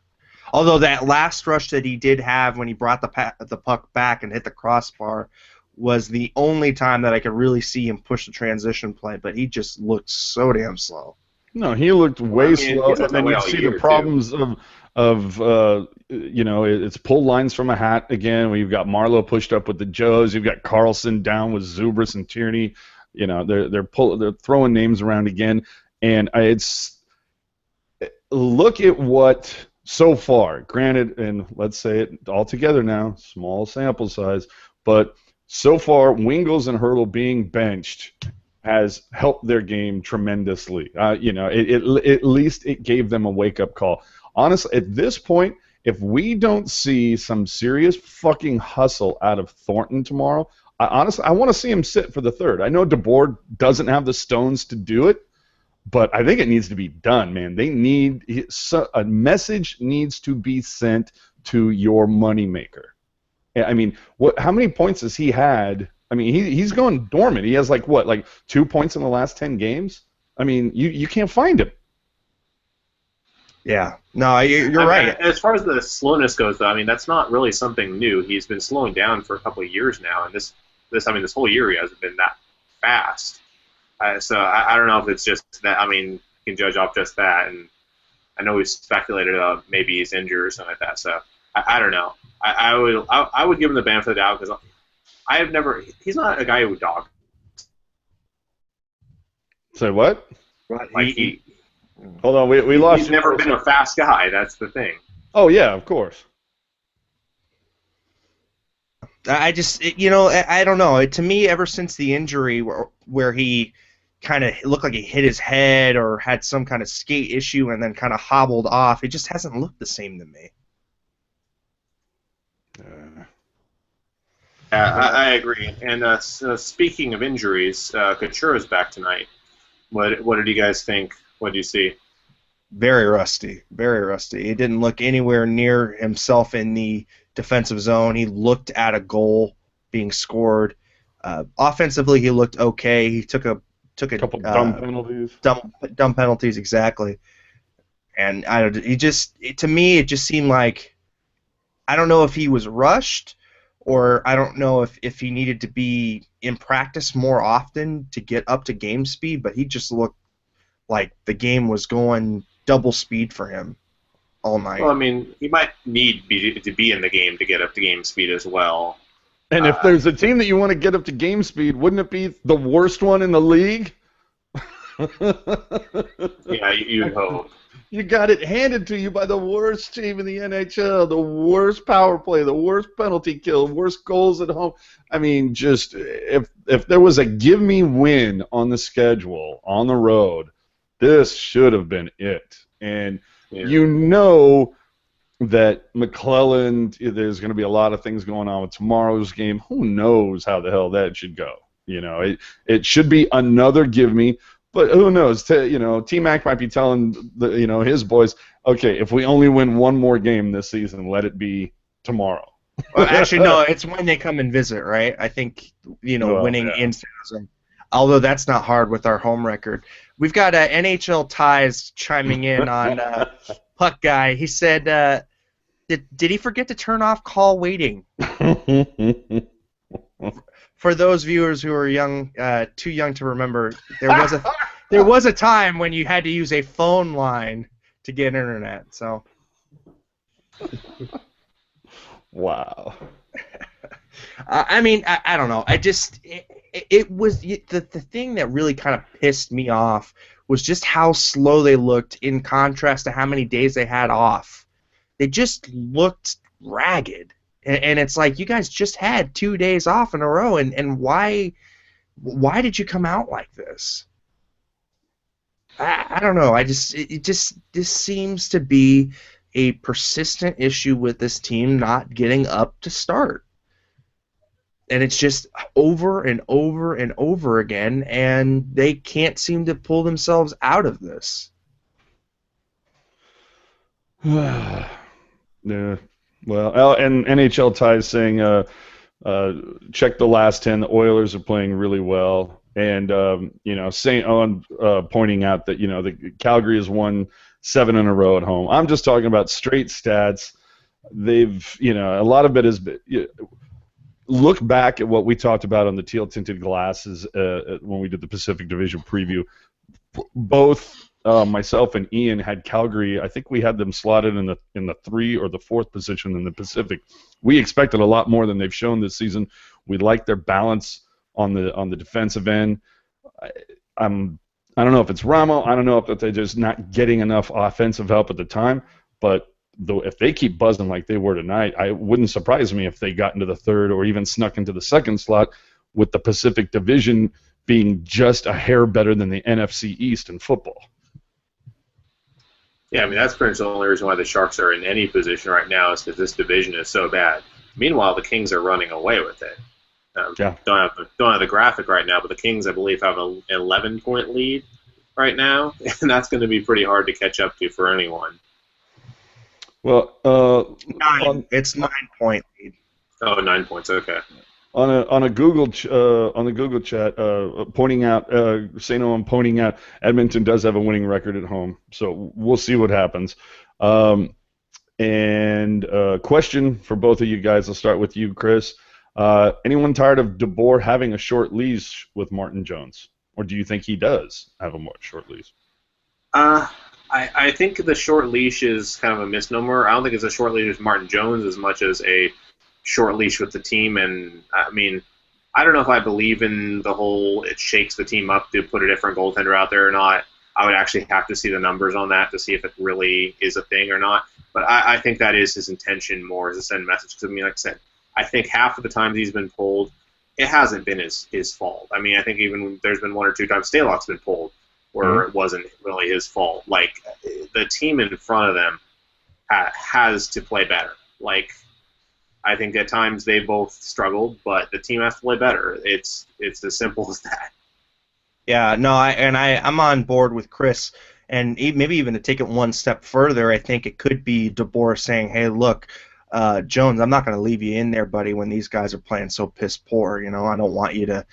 Although that last rush that he did have when he brought the puck back and hit the crossbar was the only time that I could really see him push the transition play, but he just looked so damn slow. No, he looked way slow, and then you see the problems of it's pull lines from a hat again, where you've got Marlowe pushed up with the Joes, you've got Carlson down with Zubris and Tierney. They're throwing names around again, and look at what so far. Granted, and let's say it all together now, small sample size, but so far, Wingels and Hurdle being benched has helped their game tremendously. At least it gave them a wake-up call. Honestly, at this point, if we don't see some serious fucking hustle out of Thornton tomorrow, I want to see him sit for the third. I know DeBoer doesn't have the stones to do it, but I think it needs to be done, man. A message needs to be sent to your moneymaker. I mean, how many points has he had? I mean, he's going dormant. He has like 2 points in the last 10 games? I mean, you can't find him. Yeah. No, you're right. As far as the slowness goes, though, I mean, that's not really something new. He's been slowing down for a couple of years now, and this whole year he hasn't been that fast. So I don't know if it's just that. I mean, you can judge off just that, and I know we've speculated maybe he's injured or something like that. So I don't know. I would give him the benefit of the doubt because I have never. He's not a guy who dog. Say what? Like Hold on, we lost. He's never been a fast guy. That's the thing. Oh yeah, of course. I just, I don't know. To me, ever since the injury where he kind of looked like he hit his head or had some kind of skate issue and then kind of hobbled off, it just hasn't looked the same to me. I agree. And speaking of injuries, Couture's back tonight. What did you guys think? What did you see? Very rusty. Very rusty. He didn't look anywhere near himself in the defensive zone. He looked at a goal being scored. Offensively, he looked okay. He took a couple dumb penalties. Dumb penalties, exactly. And to me, it just seemed like, I don't know if he was rushed, or I don't know if he needed to be in practice more often to get up to game speed, but he just looked like the game was going double speed for him all night. Well, I mean, he might need to be in the game to get up to game speed as well. And if there's a team that you want to get up to game speed, wouldn't it be the worst one in the league? Yeah, you'd hope. You got it handed to you by the worst team in the NHL, the worst power play, the worst penalty kill, worst goals at home. I mean, just if there was a give me win on the schedule, on the road, this should have been it. And you know that McClellan, there's going to be a lot of things going on with tomorrow's game. Who knows how the hell that should go? It should be another give me. But who knows? T-Mac might be telling his boys, okay, if we only win one more game this season, let it be tomorrow. Well, actually, no, it's when they come and visit, right? I think, winning in San Jose. Although that's not hard with our home record. We've got NHL Ties chiming in on Puck Guy. He said, did he forget to turn off call waiting? For those viewers who are young, too young to remember, there was a time when you had to use a phone line to get internet. So, wow. I mean, I don't know. It was the thing that really kind of pissed me off was just how slow they looked in contrast to how many days they had off. They just looked ragged. And it's like, you guys just had 2 days off in a row, and why did you come out like this? I don't know. This seems to be a persistent issue with this team not getting up to start. And it's just over and over and over again, and they can't seem to pull themselves out of this. Yeah. Well, and NHL Ties saying, check the last 10. The Oilers are playing really well, and St. Owen pointing out that the Calgary has won 7 in a row at home. I'm just talking about straight stats. They've a lot of it has been. Look back at what we talked about on the teal tinted glasses when we did the Pacific Division preview. Both. Myself and Ian had Calgary. I think we had them slotted in the 3 or the 4th position in the Pacific. We expected a lot more than they've shown this season. We like their balance on the defensive end. I don't know if it's Ramo. I don't know if they're just not getting enough offensive help at the time. But if they keep buzzing like they were tonight, it wouldn't surprise me if they got into the 3rd or even snuck into the 2nd slot, with the Pacific Division being just a hair better than the NFC East in football. Yeah, I mean, that's pretty much the only reason why the Sharks are in any position right now is because this division is so bad. Meanwhile, the Kings are running away with it. Don't have the graphic right now, but the Kings, I believe, have an 11-point lead right now, and that's going to be pretty hard to catch up to for anyone. Well, It's 9-point lead. Oh, 9 points. Okay. on a on the Google chat, pointing out St. Owen pointing out Edmonton does have a winning record at home, so we'll see what happens. And question for both of you guys. I'll start with you, Chris. Anyone tired of DeBoer having a short leash with Martin Jones, or do you think he does have a more short leash? I think the short leash is kind of a misnomer. I don't think it's a short leash with Martin Jones as much as a short leash with the team. And I mean, I don't know if I believe in the whole it shakes the team up to put a different goaltender out there or not. I would actually have to see the numbers on that to see if it really is a thing or not. But I think that is his intention more as a send message. Because I mean, like I said, I think half of the times he's been pulled, it hasn't been his fault. I mean, I think even there's been one or two times Stalock's been pulled where it wasn't really his fault. Like, the team in front of them has to play better. Like, I think at times they both struggled, but the team has to play better. It's as simple as that. Yeah, no, I'm on board with Chris, and maybe even to take it one step further, I think it could be DeBoer saying, "Hey, look, Jones, I'm not going to leave you in there, buddy, when these guys are playing so piss poor. You know, I don't want you to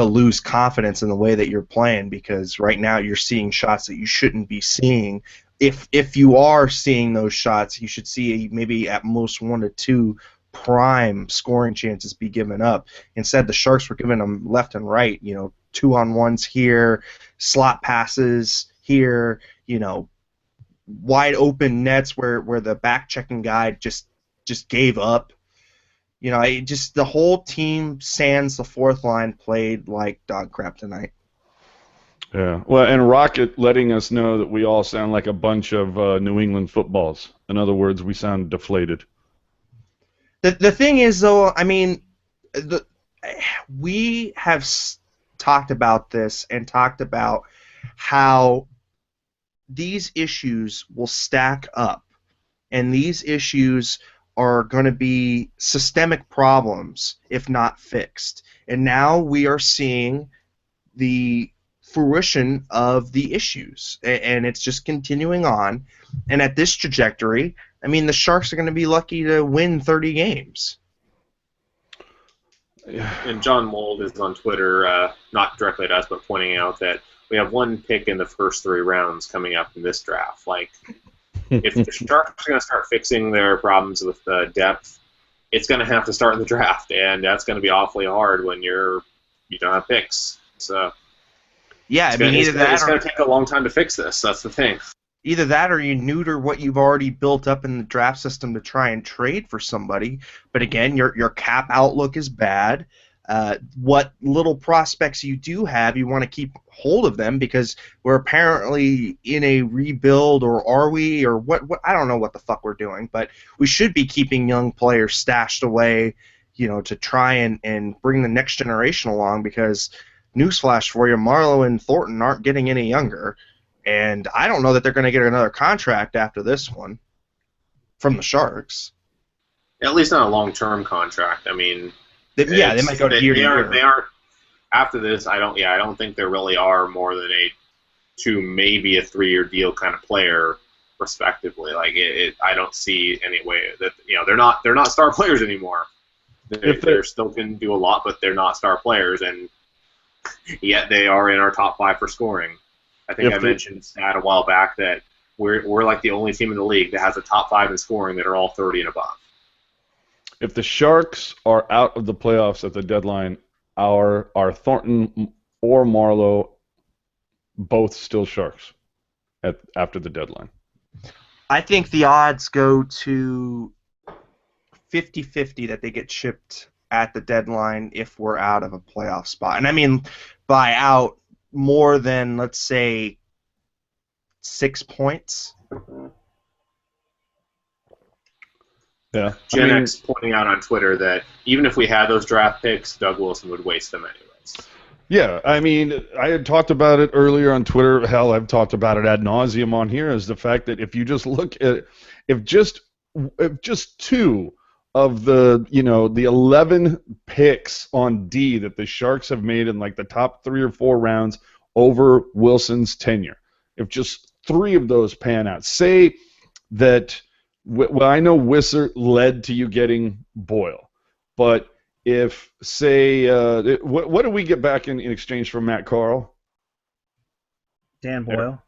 lose confidence in the way that you're playing because right now you're seeing shots that you shouldn't be seeing. If you are seeing those shots, you should see maybe at most 1 to 2 prime scoring chances be given up. Instead, the Sharks were giving them left and right. You know, 2-on-1s here, slot passes here. You know, wide open nets where the back checking guy just gave up. You know, the whole team sans the fourth line played like dog crap tonight. Yeah, well, and Rocket letting us know that we all sound like a bunch of New England footballs. In other words, we sound deflated. The thing is, though, I mean, we have talked about this and talked about how these issues will stack up, and these issues are going to be systemic problems if not fixed. And now we are seeing the fruition of the issues, and it's just continuing on. And at this trajectory, I mean, the Sharks are going to be lucky to win 30 games. And John Mold is on Twitter, not directly at us, but pointing out that we have one pick in the first 3 rounds coming up in this draft. Like, if the Sharks are going to start fixing their problems with depth, it's going to have to start in the draft, and that's going to be awfully hard when you don't have picks. So yeah, I mean, it's going to take a long time to fix this. That's the thing. Either that or you neuter what you've already built up in the draft system to try and trade for somebody. But again, your cap outlook is bad. What little prospects you do have, you want to keep hold of them because we're apparently in a rebuild, or are we, or what? I don't know what the fuck we're doing, but we should be keeping young players stashed away, you know, to try and bring the next generation along because, newsflash for you, Marlowe and Thornton aren't getting any younger. And I don't know that they're going to get another contract after this one from the Sharks. At least not a long-term contract. I mean, they might go year to year. They aren't. After this, I don't think there really are more than a 2, maybe a 3-year deal kind of player, respectively. Like I don't see any way that they're not star players anymore. They're still can do a lot, but they're not star players, and yet they are in our top 5 for scoring. I think I mentioned a stat a while back that we're like the only team in the league that has a top 5 in scoring that are all 30 and above. If the Sharks are out of the playoffs at the deadline, are Thornton or Marlowe both still Sharks after the deadline? I think the odds go to 50-50 that they get shipped at the deadline if we're out of a playoff spot. And I mean by out, more than, let's say, 6 points. Yeah. Gen X pointing out on Twitter that even if we had those draft picks, Doug Wilson would waste them anyways. Yeah, I mean, I had talked about it earlier on Twitter. Hell, I've talked about it ad nauseum on here. Is the fact that if you just look at, if just 2 of the 11 picks on D that the Sharks have made in like the top 3 or 4 rounds over Wilson's tenure, if just 3 of those pan out, say that Well, I know Wisser led to you getting Boyle, but if say what do we get back in exchange for Matt Carl? Dan Boyle.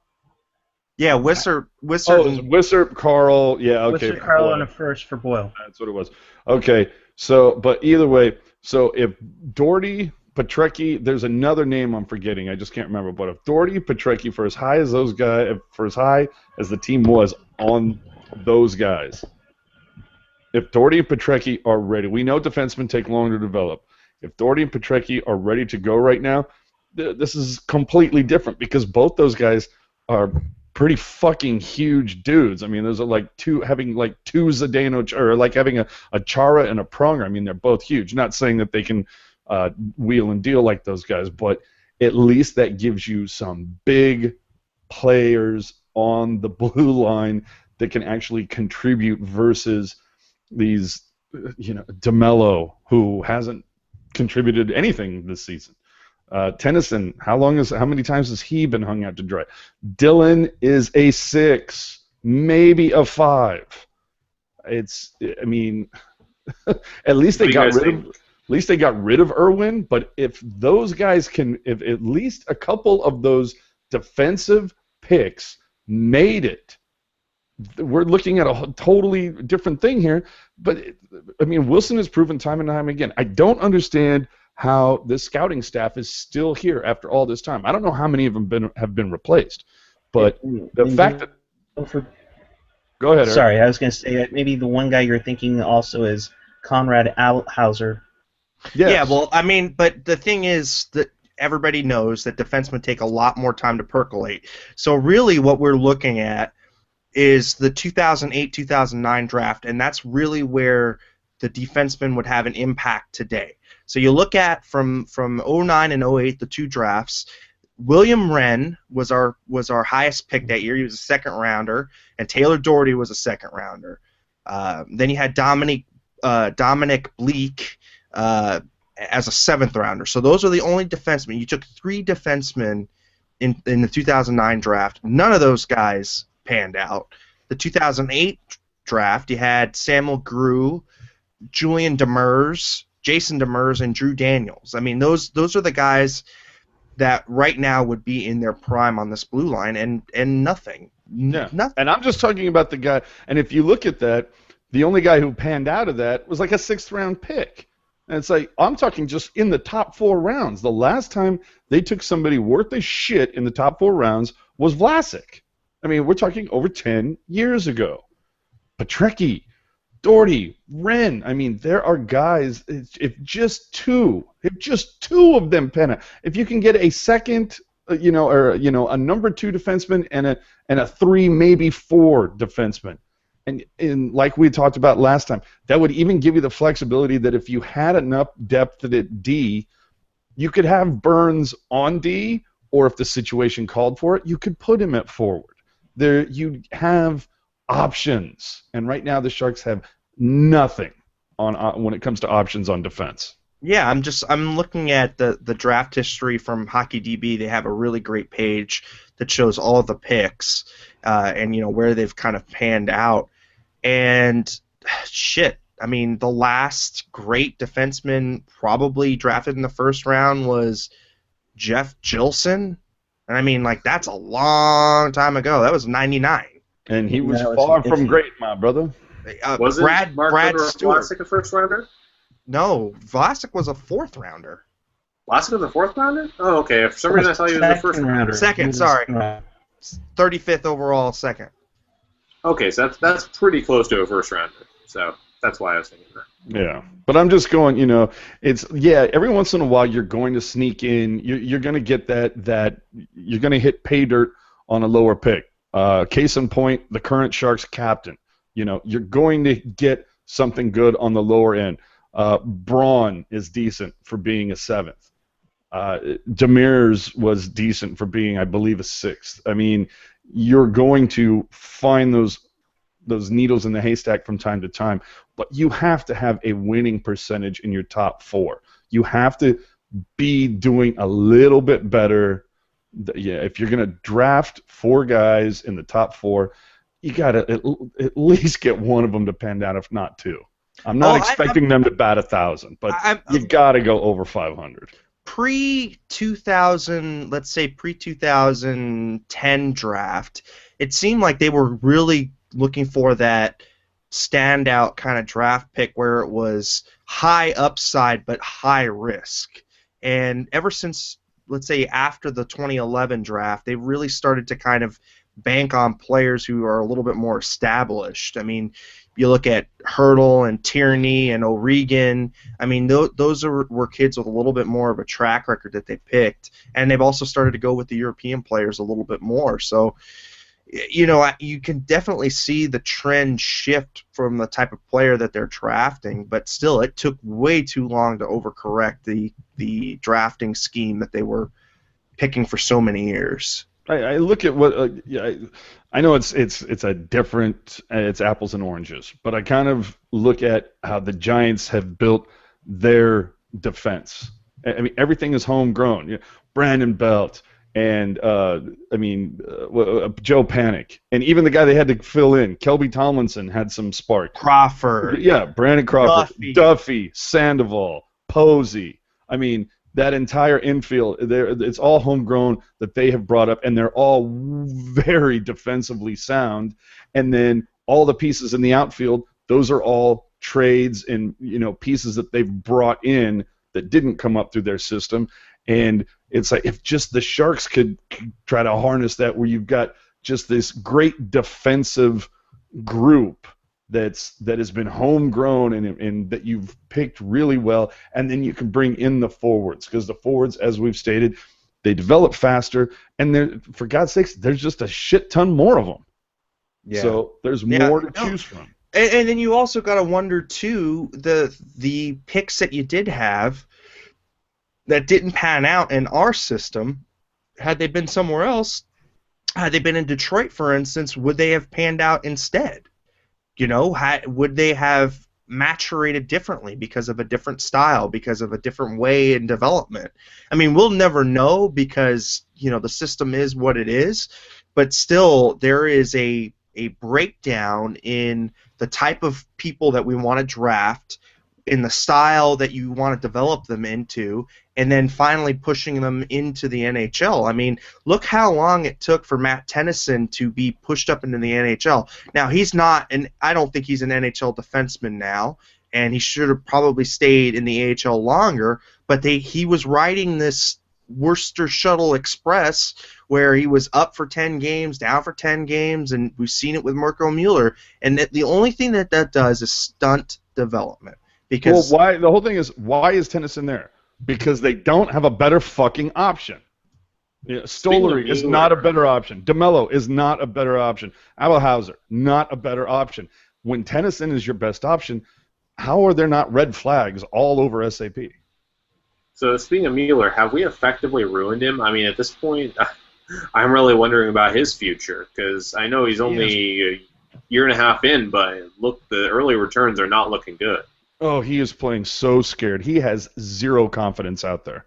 Yeah, Wisser. Oh, it was Wisser, Carl. Yeah, okay. Wisser, Carl, Boyle. and a first for Boyle. That's what it was. Okay, so but either way, so if Doherty, Petrecki, there's another name I'm forgetting. I just can't remember. But if Doherty, Petrecki, for as high as those guys, for as high as the team was on those guys, if Doherty and Petrecki are ready, we know defensemen take longer to develop. If Doherty and Petrecki are ready to go right now, this is completely different because both those guys are pretty fucking huge dudes. I mean, those are like having two Zdeno, or like having a Chara and a Pronger. I mean, they're both huge. Not saying that they can wheel and deal like those guys, but at least that gives you some big players on the blue line that can actually contribute versus these, DeMello, who hasn't contributed anything this season. Tennyson, how many times has he been hung out to dry? Dylan is a 6, maybe a 5. I mean, at least they got rid of Irwin. But if those guys if at least a couple of those defensive picks made it, we're looking at a totally different thing here. But I mean, Wilson has proven time and time again. I don't understand how this scouting staff is still here after all this time. I don't know how many of them have been replaced, but the fact that go ahead, Eric. Sorry, I was going to say that maybe the one guy you're thinking also is Conrad Althauser. Yes. Yeah, well, I mean, but the thing is that everybody knows that defensemen take a lot more time to percolate. So really what we're looking at is the 2008-2009 draft, and that's really where the defenseman would have an impact today. So you look at from 09 and 08, the two drafts, William Wren was our highest pick that year. He was a second rounder, and Taylor Doherty was a second rounder. Then you had Dominic Bleak as a seventh rounder. So those are the only defensemen. You took 3 defensemen in the 2009 draft. None of those guys panned out. The 2008 draft, you had Samuel Grew, Julian Demers, Jason Demers, and Drew Daniels. I mean, those are the guys that right now would be in their prime on this blue line, and nothing. Yeah. Nothing. And I'm just talking about the guy. And if you look at that, the only guy who panned out of that was like a 6th-round pick. And it's like, I'm talking just in the top 4 rounds. The last time they took somebody worth a shit in the top 4 rounds was Vlasic. I mean, we're talking over 10 years ago. Petrecki, Doherty, Wren. I mean, there are guys. If just two of them pan out, if you can get a second, a number 2 defenseman and a 3, maybe 4 defenseman, and like we talked about last time, that would even give you the flexibility that if you had enough depth at D, you could have Burns on D, or if the situation called for it, you could put him at forward. There, you have options, and right now the Sharks have nothing on when it comes to options on defense. Yeah, I'm looking at the draft history from HockeyDB. They have a really great page that shows all the picks and where they've kind of panned out. And shit, I mean, the last great defenseman probably drafted in the first round was Jeff Gilson. And I mean, like, that's a long time ago. That was 99. And he was far from great, my brother. Wasn't Brad Stewart Vlasic a first rounder? No, Vlasic was a 4th rounder. Vlasic was a 4th rounder? Oh, okay. For some reason I thought he was the first rounder. Second, sorry. 35th overall, second. Okay, so that's pretty close to a first rounder. So that's why I was thinking that. Yeah, but I'm just going. Every once in a while you're going to sneak in. You're going to get that you're going to hit pay dirt on a lower pick. Case in point, the current Sharks captain. You're going to get something good on the lower end. Braun is decent for being a 7th. Demers was decent for being, I believe, a 6th. I mean, you're going to find those needles in the haystack from time to time, but you have to have a winning percentage in your top 4. You have to be doing a little bit better. Yeah, if you're going to draft 4 guys in the top 4, you got to at least get one of them to pan down, if not two. I'm not expecting them to bat 1,000, but you got to go over 500. Pre-2000, let's say pre-2010 draft, it seemed like they were really looking for that standout kind of draft pick where it was high upside but high risk. And ever since, let's say, after the 2011 draft, they really started to kind of bank on players who are a little bit more established. I mean, you look at Hurdle and Tierney and O'Regan. I mean, those were kids with a little bit more of a track record that they picked, and they've also started to go with the European players a little bit more. So, you know, you can definitely see the trend shift from the type of player that they're drafting, but still, it took way too long to overcorrect the drafting scheme that they were picking for so many years. I look at what I know it's a different, it's apples and oranges, but I kind of look at how the Giants have built their defense. I mean, everything is homegrown. You know, Brandon Belt and Joe Panic, and even the guy they had to fill in, Kelby Tomlinson, had some spark. Crawford. Yeah, Brandon Crawford, Duffy, Sandoval, Posey. I mean, that entire infield, it's all homegrown that they have brought up, and they're all very defensively sound. And then all the pieces in the outfield, those are all trades and, you know, pieces that they've brought in that didn't come up through their system. And it's like if just the Sharks could try to harness that, where you've got just this great defensive group that has been homegrown and that you've picked really well, and then you can bring in the forwards, because the forwards, as we've stated, they develop faster, and for God's sakes, there's just a shit ton more of them. Yeah. So there's more to choose from. And then you also got to wonder too, the picks that you did have that didn't pan out in our system, had they been somewhere else, had they been in Detroit, for instance, would they have panned out instead? You know, would they have maturated differently because of a different style, because of a different way in development? I mean, we'll never know because, you know, the system is what it is, but still there is a breakdown in the type of people that we want to draft, in the style that you want to develop them into, and then finally pushing them into the NHL. I mean, look how long it took for Matt Tennyson to be pushed up into the NHL. Now, he's not, and I don't think he's an NHL defenseman now, and he should have probably stayed in the AHL longer, but he was riding this Worcester Shuttle Express where he was up for 10 games, down for 10 games, and we've seen it with Mirko Mueller, and the only thing that does is stunt development. Because the whole thing is, why is Tennyson there? Because they don't have a better fucking option. Yeah, Stollery is not a better option. DeMello is not a better option. Abelhauser, not a better option. When Tennyson is your best option, how are there not red flags all over SAP? So speaking of Mueller, have we effectively ruined him? I mean, at this point, I'm really wondering about his future, because I know he's only a year and a half in, but look, the early returns are not looking good. Oh, he is playing so scared. He has zero confidence out there.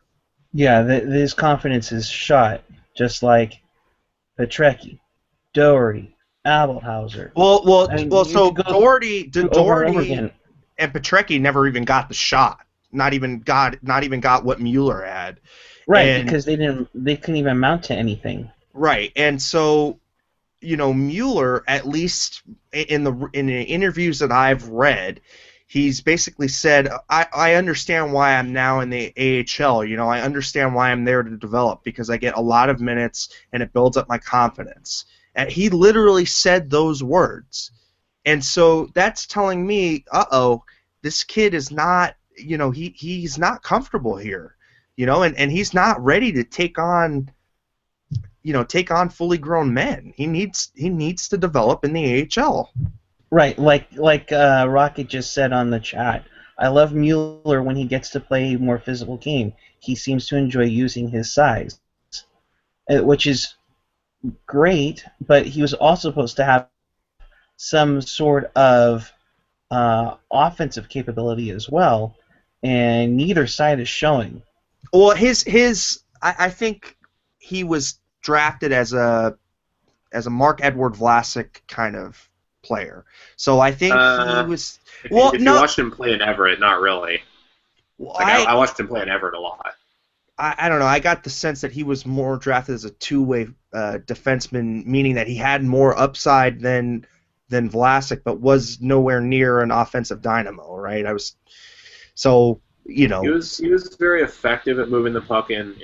Yeah, his confidence is shot, just like Petrecki, Doherty, Abelhauser. So Doherty and Petrecki never even got the shot. Not even got what Mueller had. Right, because they couldn't even mount to anything. Right, and so, you know, Mueller, at least in the interviews that I've read, he's basically said, I understand why I'm now in the AHL. You know, I understand why I'm there to develop, because I get a lot of minutes and it builds up my confidence. And he literally said those words. And so that's telling me, this kid is not, you know, he's not comfortable here. You know, and he's not ready to take on fully grown men. He needs to develop in the AHL. Right, like Rocket just said on the chat, I love Mueller when he gets to play a more physical game. He seems to enjoy using his size, which is great, but he was also supposed to have some sort of offensive capability as well, and neither side is showing. Well, I think he was drafted as a as a Mark Edward Vlasic kind of player. So I think he was. If Well, you no, watched him play in Everett, not really. Like I watched him play in Everett a lot. I don't know. I got the sense that he was more drafted as a two-way defenseman, meaning that he had more upside than Vlasic, but was nowhere near an offensive dynamo. Right? He was very effective at moving the puck in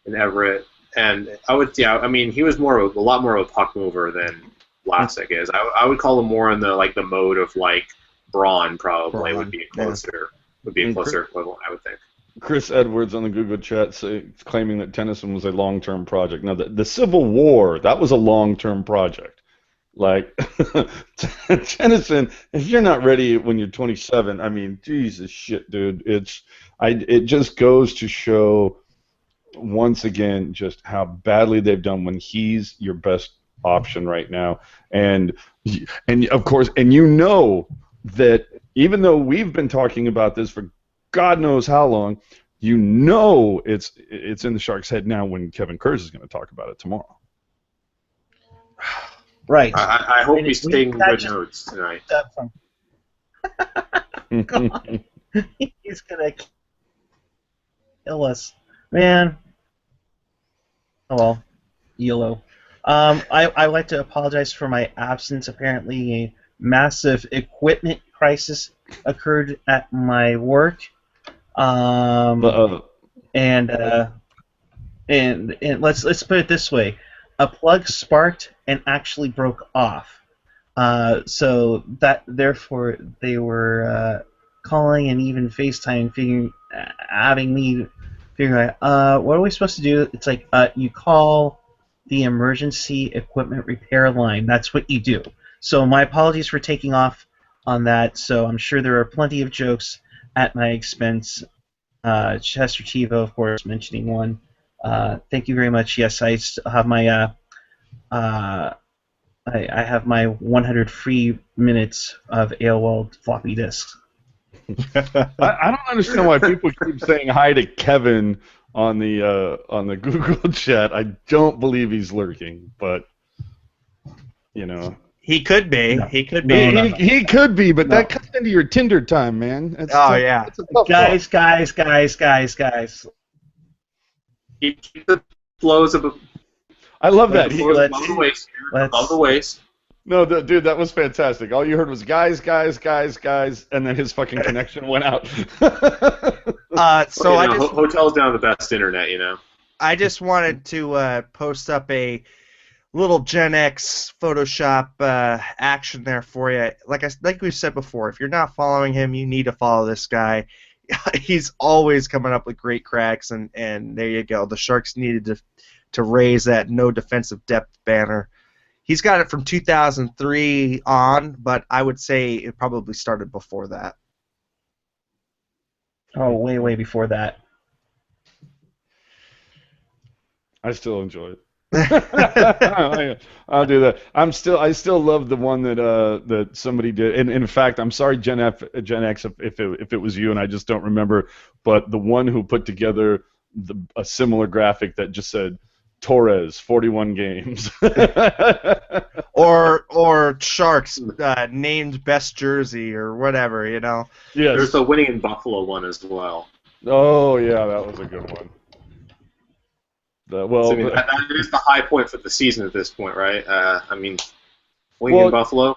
Everett, and I mean he was a lot more of a puck mover than Vlasic is. I would call him more in the mode of like Braun probably would be a closer equivalent, I would think. Chris Edwards on the Google chat claiming that Tennyson was a long-term project. Now, the Civil War, that was a long-term project. Like, Tennyson, if you're not ready when you're 27, I mean, Jesus shit, dude. It just goes to show, once again, just how badly they've done when he's your best option right now. And of course, and you know that even though we've been talking about this for God knows how long, you know it's in the Sharks' head now when Kevin Kurz is going to talk about it tomorrow. Right. I hope he's taking good notes tonight. He's going to kill us. Man. Oh, well. YOLO. I'd like to apologize for my absence. Apparently a massive equipment crisis occurred at my work. And let's put it this way: a plug sparked and actually broke off. So that therefore they were calling and even FaceTime, having me figure out what are we supposed to do. It's like you call the emergency equipment repair line. That's what you do. So my apologies for taking off on that. So I'm sure there are plenty of jokes at my expense. Chester Chivo, of course, mentioning one. Thank you very much. Yes, I have my I have my 100 free minutes of AOL floppy disks. I don't understand why people keep saying hi to Kevin on the Google chat. I don't believe he's lurking, but you know. He could be. No. He could be. He could be, but that comes into your Tinder time, man. Yeah. Guys. Keep the flows of. I love that. Above the waist. No, dude, that was fantastic. All you heard was guys, and then his fucking connection went out. Hotels don't have the best internet, you know. I just wanted to post up a little Gen X Photoshop action there for you. Like we said before, if you're not following him, you need to follow this guy. He's always coming up with great cracks, and there you go. The Sharks needed to raise that no defensive depth banner. He's got it from 2003 on, but I would say it probably started before that. Oh, way before that. I still enjoy it. I'll do that. I still love the one that somebody did. And in fact, I'm sorry, Gen X, if it was you, and I just don't remember. But the one who put together a similar graphic that just said Torres, 41 games. or Sharks named best jersey or whatever, you know. Yes. There's the winning in Buffalo one as well. Oh yeah, that was a good one. That is the high point for the season at this point, right? Winning in Buffalo.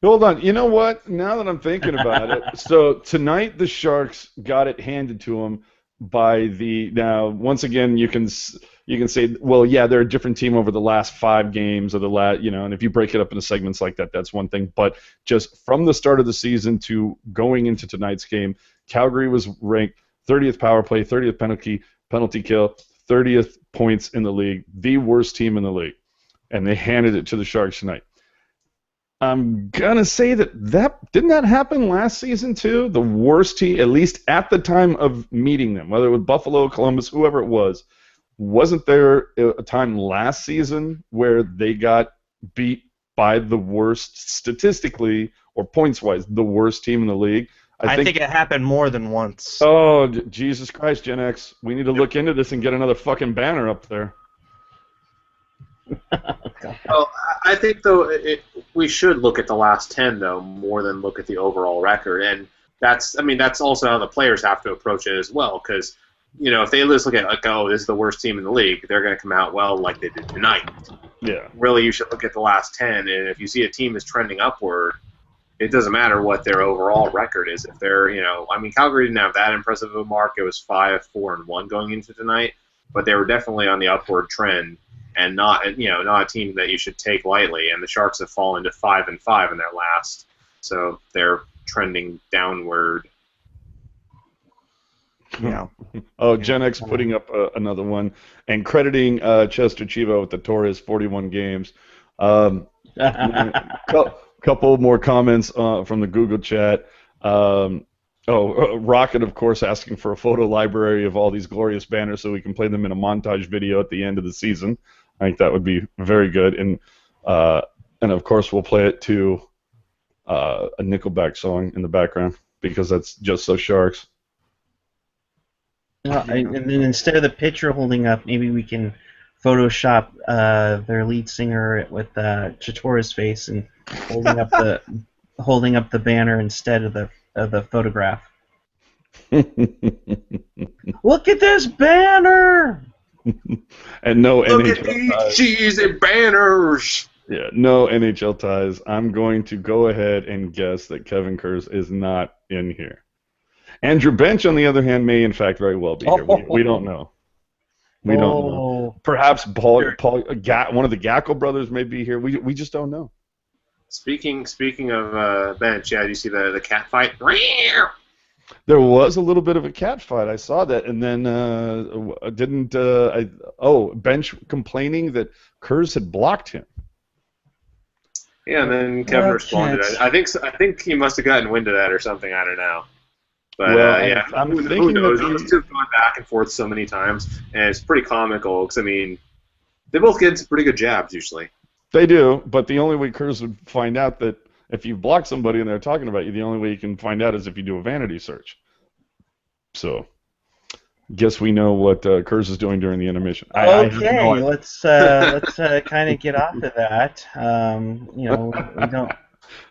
Hold on. You know what? Now that I'm thinking about it, so tonight the Sharks got it handed to them by the. Now, once again, you can say, well, yeah, they're a different team over the last 5 games or and if you break it up into segments like that, that's one thing. But just from the start of the season to going into tonight's game, Calgary was ranked 30th power play, 30th penalty kill, 30th points in the league, the worst team in the league, and they handed it to the Sharks tonight. I'm gonna say that didn't that happen last season too? The worst team, at least at the time of meeting them, whether it was Buffalo, Columbus, whoever it was, wasn't there a time last season where they got beat by the worst, statistically or points-wise, the worst team in the league? I think it happened more than once. Oh, Jesus Christ, Gen X. We need to look into this and get another fucking banner up there. Well, I think though we should look at the last 10 though more than look at the overall record, and that's also how the players have to approach it as well, because if they just look at like, oh, this is the worst team in the league, they're going to come out well like they did tonight. Yeah. Really, you should look at the last 10, and if you see a team is trending upward, it doesn't matter what their overall record is. If they're, Calgary didn't have that impressive of a mark. It was 5-4-1 going into tonight, but they were definitely on the upward trend, and not a team that you should take lightly. And the Sharks have fallen to 5-5 in their last, so they're trending downward. Yeah. Oh, Gen X putting up another one and crediting Chester Chivo with the Torres 41 games. Couple more comments from the Google chat. Rocket, of course, asking for a photo library of all these glorious banners so we can play them in a montage video at the end of the season. I think that would be very good. And of course, we'll play it to a Nickelback song in the background because that's just so Sharks. And then instead of the picture holding up, maybe we can Photoshop their lead singer with Chitora's face and holding up the banner instead of the photograph. Look at this banner! And no Look NHL at these ties. cheesy banners! Yeah, no NHL ties. I'm going to go ahead and guess that Kevin Kurz is not in here. Andrew Bench, on the other hand, may in fact very well be here. We don't know. We don't know. Perhaps Paul, one of the Gackle brothers may be here. We just don't know. Speaking of Bench, yeah, do you see the cat fight? There was a little bit of a cat fight. I saw that, and then Bench complaining that Kurz had blocked him. Yeah, and then Kevin responded. I think he must have gotten wind of that or something. I don't know. But Well, I'm who thinking knows? that Those two have gone back and forth so many times, and it's pretty comical. Because they both get some pretty good jabs usually. They do, but the only way Kurz would find out that if you block somebody and they're talking about you, the only way you can find out is if you do a vanity search. So, guess we know what Kurz is doing during the intermission. Okay, let's kind of get off of that. We don't.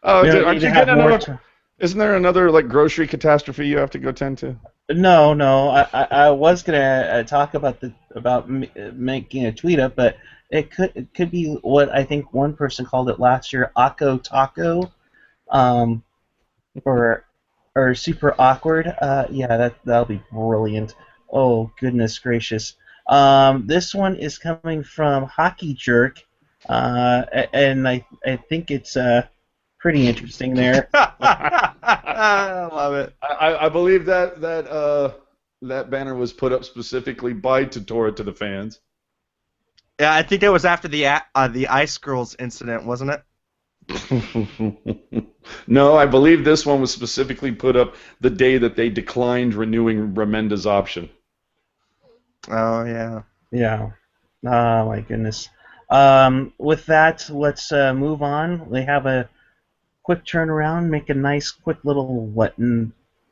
Aren't you getting another? Isn't there another grocery catastrophe you have to go tend to? No. I was gonna talk about making a tweet up, but it could be what I think one person called it last year, Akko Taco, or super awkward. Yeah, that'll be brilliant. Oh goodness gracious. This one is coming from Hockey Jerk, and I think it's pretty interesting there. I love it. I believe that banner was put up specifically by Tutora to the fans. Yeah, I think it was after the Ice Girls incident, wasn't it? No, I believe this one was specifically put up the day that they declined renewing Remenda's option. Oh, yeah. Yeah. Oh, my goodness. With that, let's move on. They have a quick turnaround, make a nice, quick little,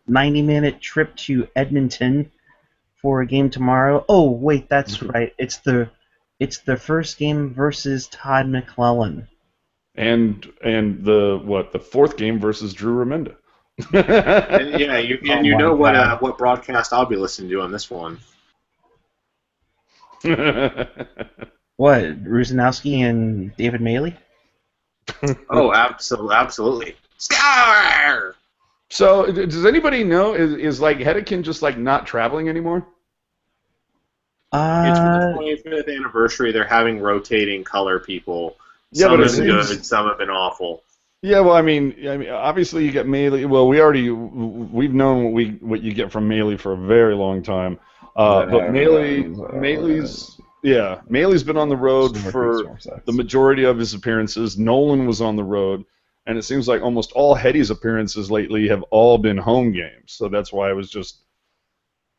90-minute trip to Edmonton for a game tomorrow. Oh, wait, that's right. It's the first game versus Todd McClellan. And the fourth game versus Drew Remenda. And, yeah, you know what broadcast I'll be listening to on this one. What, Rusanowski and David Maley? Oh, absolutely. Scour! So, does anybody know, is Hedekin just not traveling anymore? It's for the 25th anniversary. They're having rotating color people. Yeah, Some but have been good, some have been awful. Yeah, well, I mean, obviously you get Maley. Well, we've known what you get from Maley for a very long time. But Maley's been on the road for the majority of his appearances. Nolan was on the road, and it seems like almost all Hetty's appearances lately have all been home games. So that's why I was just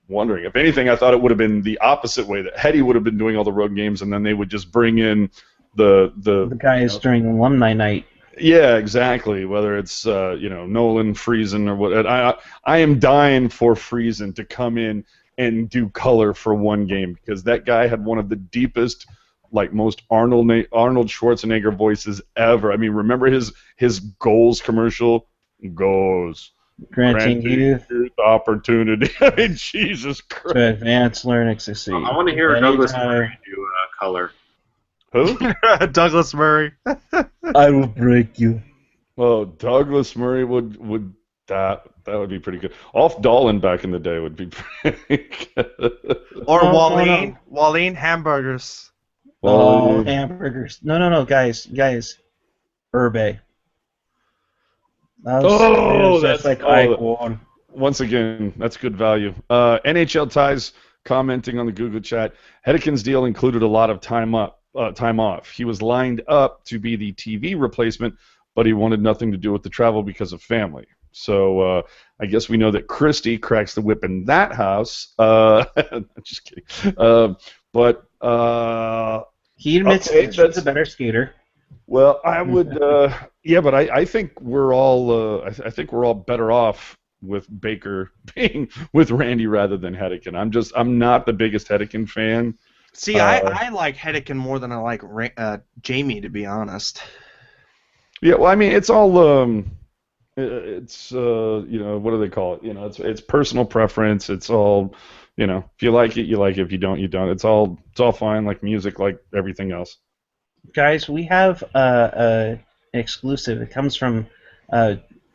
wondering. If anything, I thought it would have been the opposite way, that Hetty would have been doing all the road games, and then they would just bring in the guys during alumni night. Yeah, exactly. Whether it's Nolan, Friesen, or what. I am dying for Friesen to come in and do color for one game, because that guy had one of the deepest like most Arnold Schwarzenegger voices ever. I mean, remember his goals commercial? Goals. Granting youth Opportunity. I mean, Jesus Christ. to advance, learn, and succeed. I want to hear Douglas Murray do color. Who? Douglas Murray. I will break you. Well, Douglas Murray would that would be pretty good. Off Dolan back in the day would be pretty good. Or No, Wallene. no. Wallene hamburgers. Oh, hamburgers. No, guys. Herbe. That's like icon. Once again, that's good value. NHL Ties commenting on the Google chat. Hedekin's deal included a lot of time off. He was lined up to be the TV replacement, but he wanted nothing to do with the travel because of family. So I guess we know that Christie cracks the whip in that house. Just kidding. But he admits he's a better skater. Well, I would, yeah, but I think we're all, I think we're all better off with Baker being with Randy rather than Hedekin. I'm not the biggest Hedekin fan. See, I like Hedekin more than I like Jamie, to be honest. Yeah, well, I mean, it's all, it's you know, what do they call it? You know, it's personal preference. It's all, you know, if you like it, you like it. If you don't, you don't. It's all fine, like music, like everything else. Guys, we have an exclusive. It comes from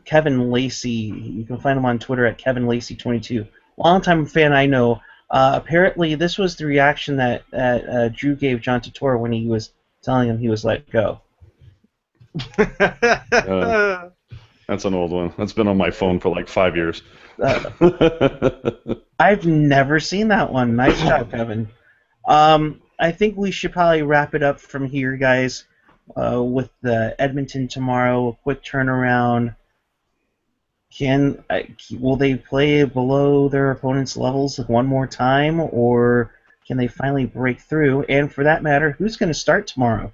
Kevin Lacey. You can find him on Twitter at KevinLacey22. Longtime fan, I know. Apparently, this was the reaction that Drew gave John Turturro when he was telling him he was let go. That's an old one. That's been on my phone for like 5 years. I've never seen that one. Nice job, Kevin. I think we should probably wrap it up from here, guys, with the Edmonton tomorrow. A quick turnaround. Will they play below their opponent's levels one more time, or can they finally break through? And for that matter, who's going to start tomorrow?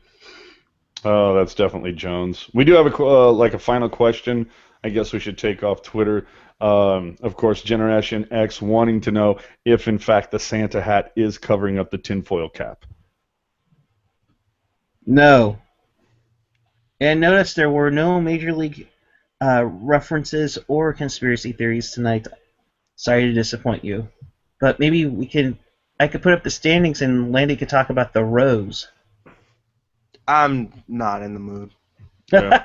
Oh, that's definitely Jones. We do have a final question. I guess we should take off Twitter. Of course, Generation X wanting to know if, in fact, the Santa hat is covering up the tinfoil cap. No. And notice there were no Major League references or conspiracy theories tonight. Sorry to disappoint you. But maybe I could put up the standings and Landy could talk about the Rose. I'm not in the mood. Yeah.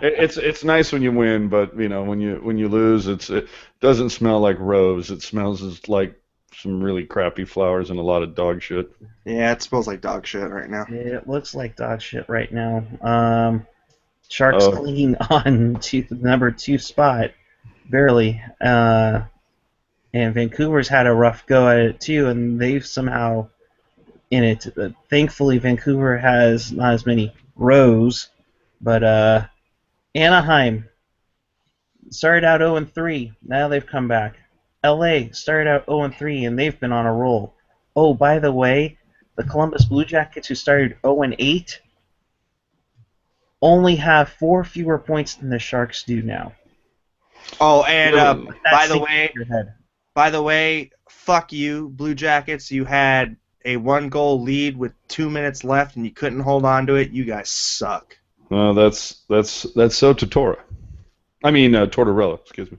It's nice when you win, but you know when you lose, it doesn't smell like rose. It smells like some really crappy flowers and a lot of dog shit. Yeah, it smells like dog shit right now. It looks like dog shit right now. Sharks clinging on to the number 2 spot, barely. And Vancouver's had a rough go at it too, and they've somehow in it. Thankfully, Vancouver has not as many rows, but Anaheim started out 0-3. Now they've come back. LA started out 0-3, and they've been on a roll. Oh, by the way, the Columbus Blue Jackets, who started 0-8, only have 4 fewer points than the Sharks do now. Oh, and by the way, fuck you, Blue Jackets. You had a 1-goal lead with 2 minutes left, and you couldn't hold on to it. You guys suck. That's so Tortorella. I mean Tortorella. Excuse me.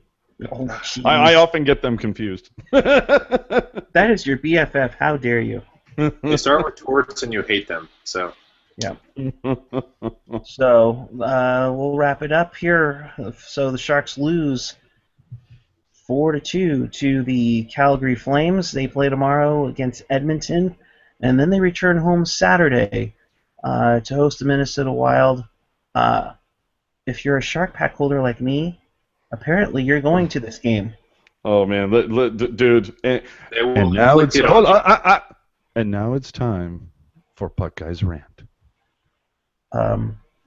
Oh, I often get them confused. That is your BFF. How dare you? You start with torts and you hate them. So. Yeah. So we'll wrap it up here. So the Sharks lose 4-2 to the Calgary Flames. They play tomorrow against Edmonton, and then they return home Saturday to host the Minnesota Wild. If you're a Shark Pack holder like me, apparently you're going to this game. Oh man, dude! And now it's time for Puck Guy's rant.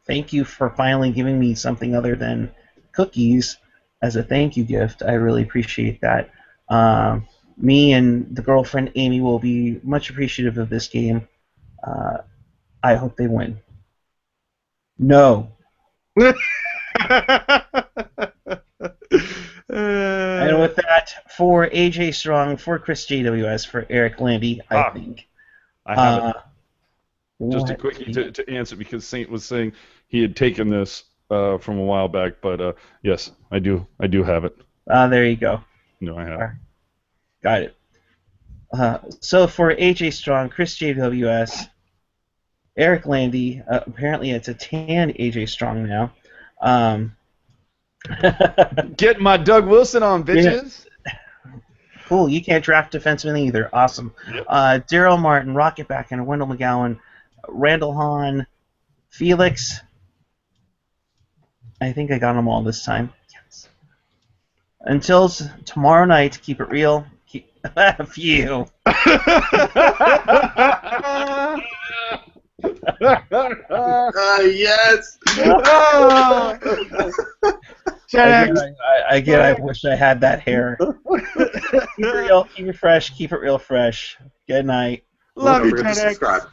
Thank you for finally giving me something other than cookies as a thank you gift. I really appreciate that. Me and the girlfriend Amy will be much appreciative of this game. I hope they win. No. And with that, for AJ Strong, for Chris JWS, for Eric Landy, I think. I have it. Just a What quickie the- to answer because Saint was saying he had taken this from a while back, but yes, I do have it. there you go. No, I have. Alright. Got it. So for AJ Strong, Chris JWS, Eric Landy, apparently it's a tan AJ Strong now. Get my Doug Wilson on, bitches. Cool, you can't draft defensemen either. Awesome. Yep. Daryl Martin, Rocketback, and Wendell McGowan, Randall Hahn, Felix. I think I got them all this time. Yes. Until tomorrow night, keep it real. Phew. Yes. Again, I wish I had that hair. Keep it real, keep it fresh, keep it real fresh. Good night. Love Don't you, forget to Ted X. subscribe.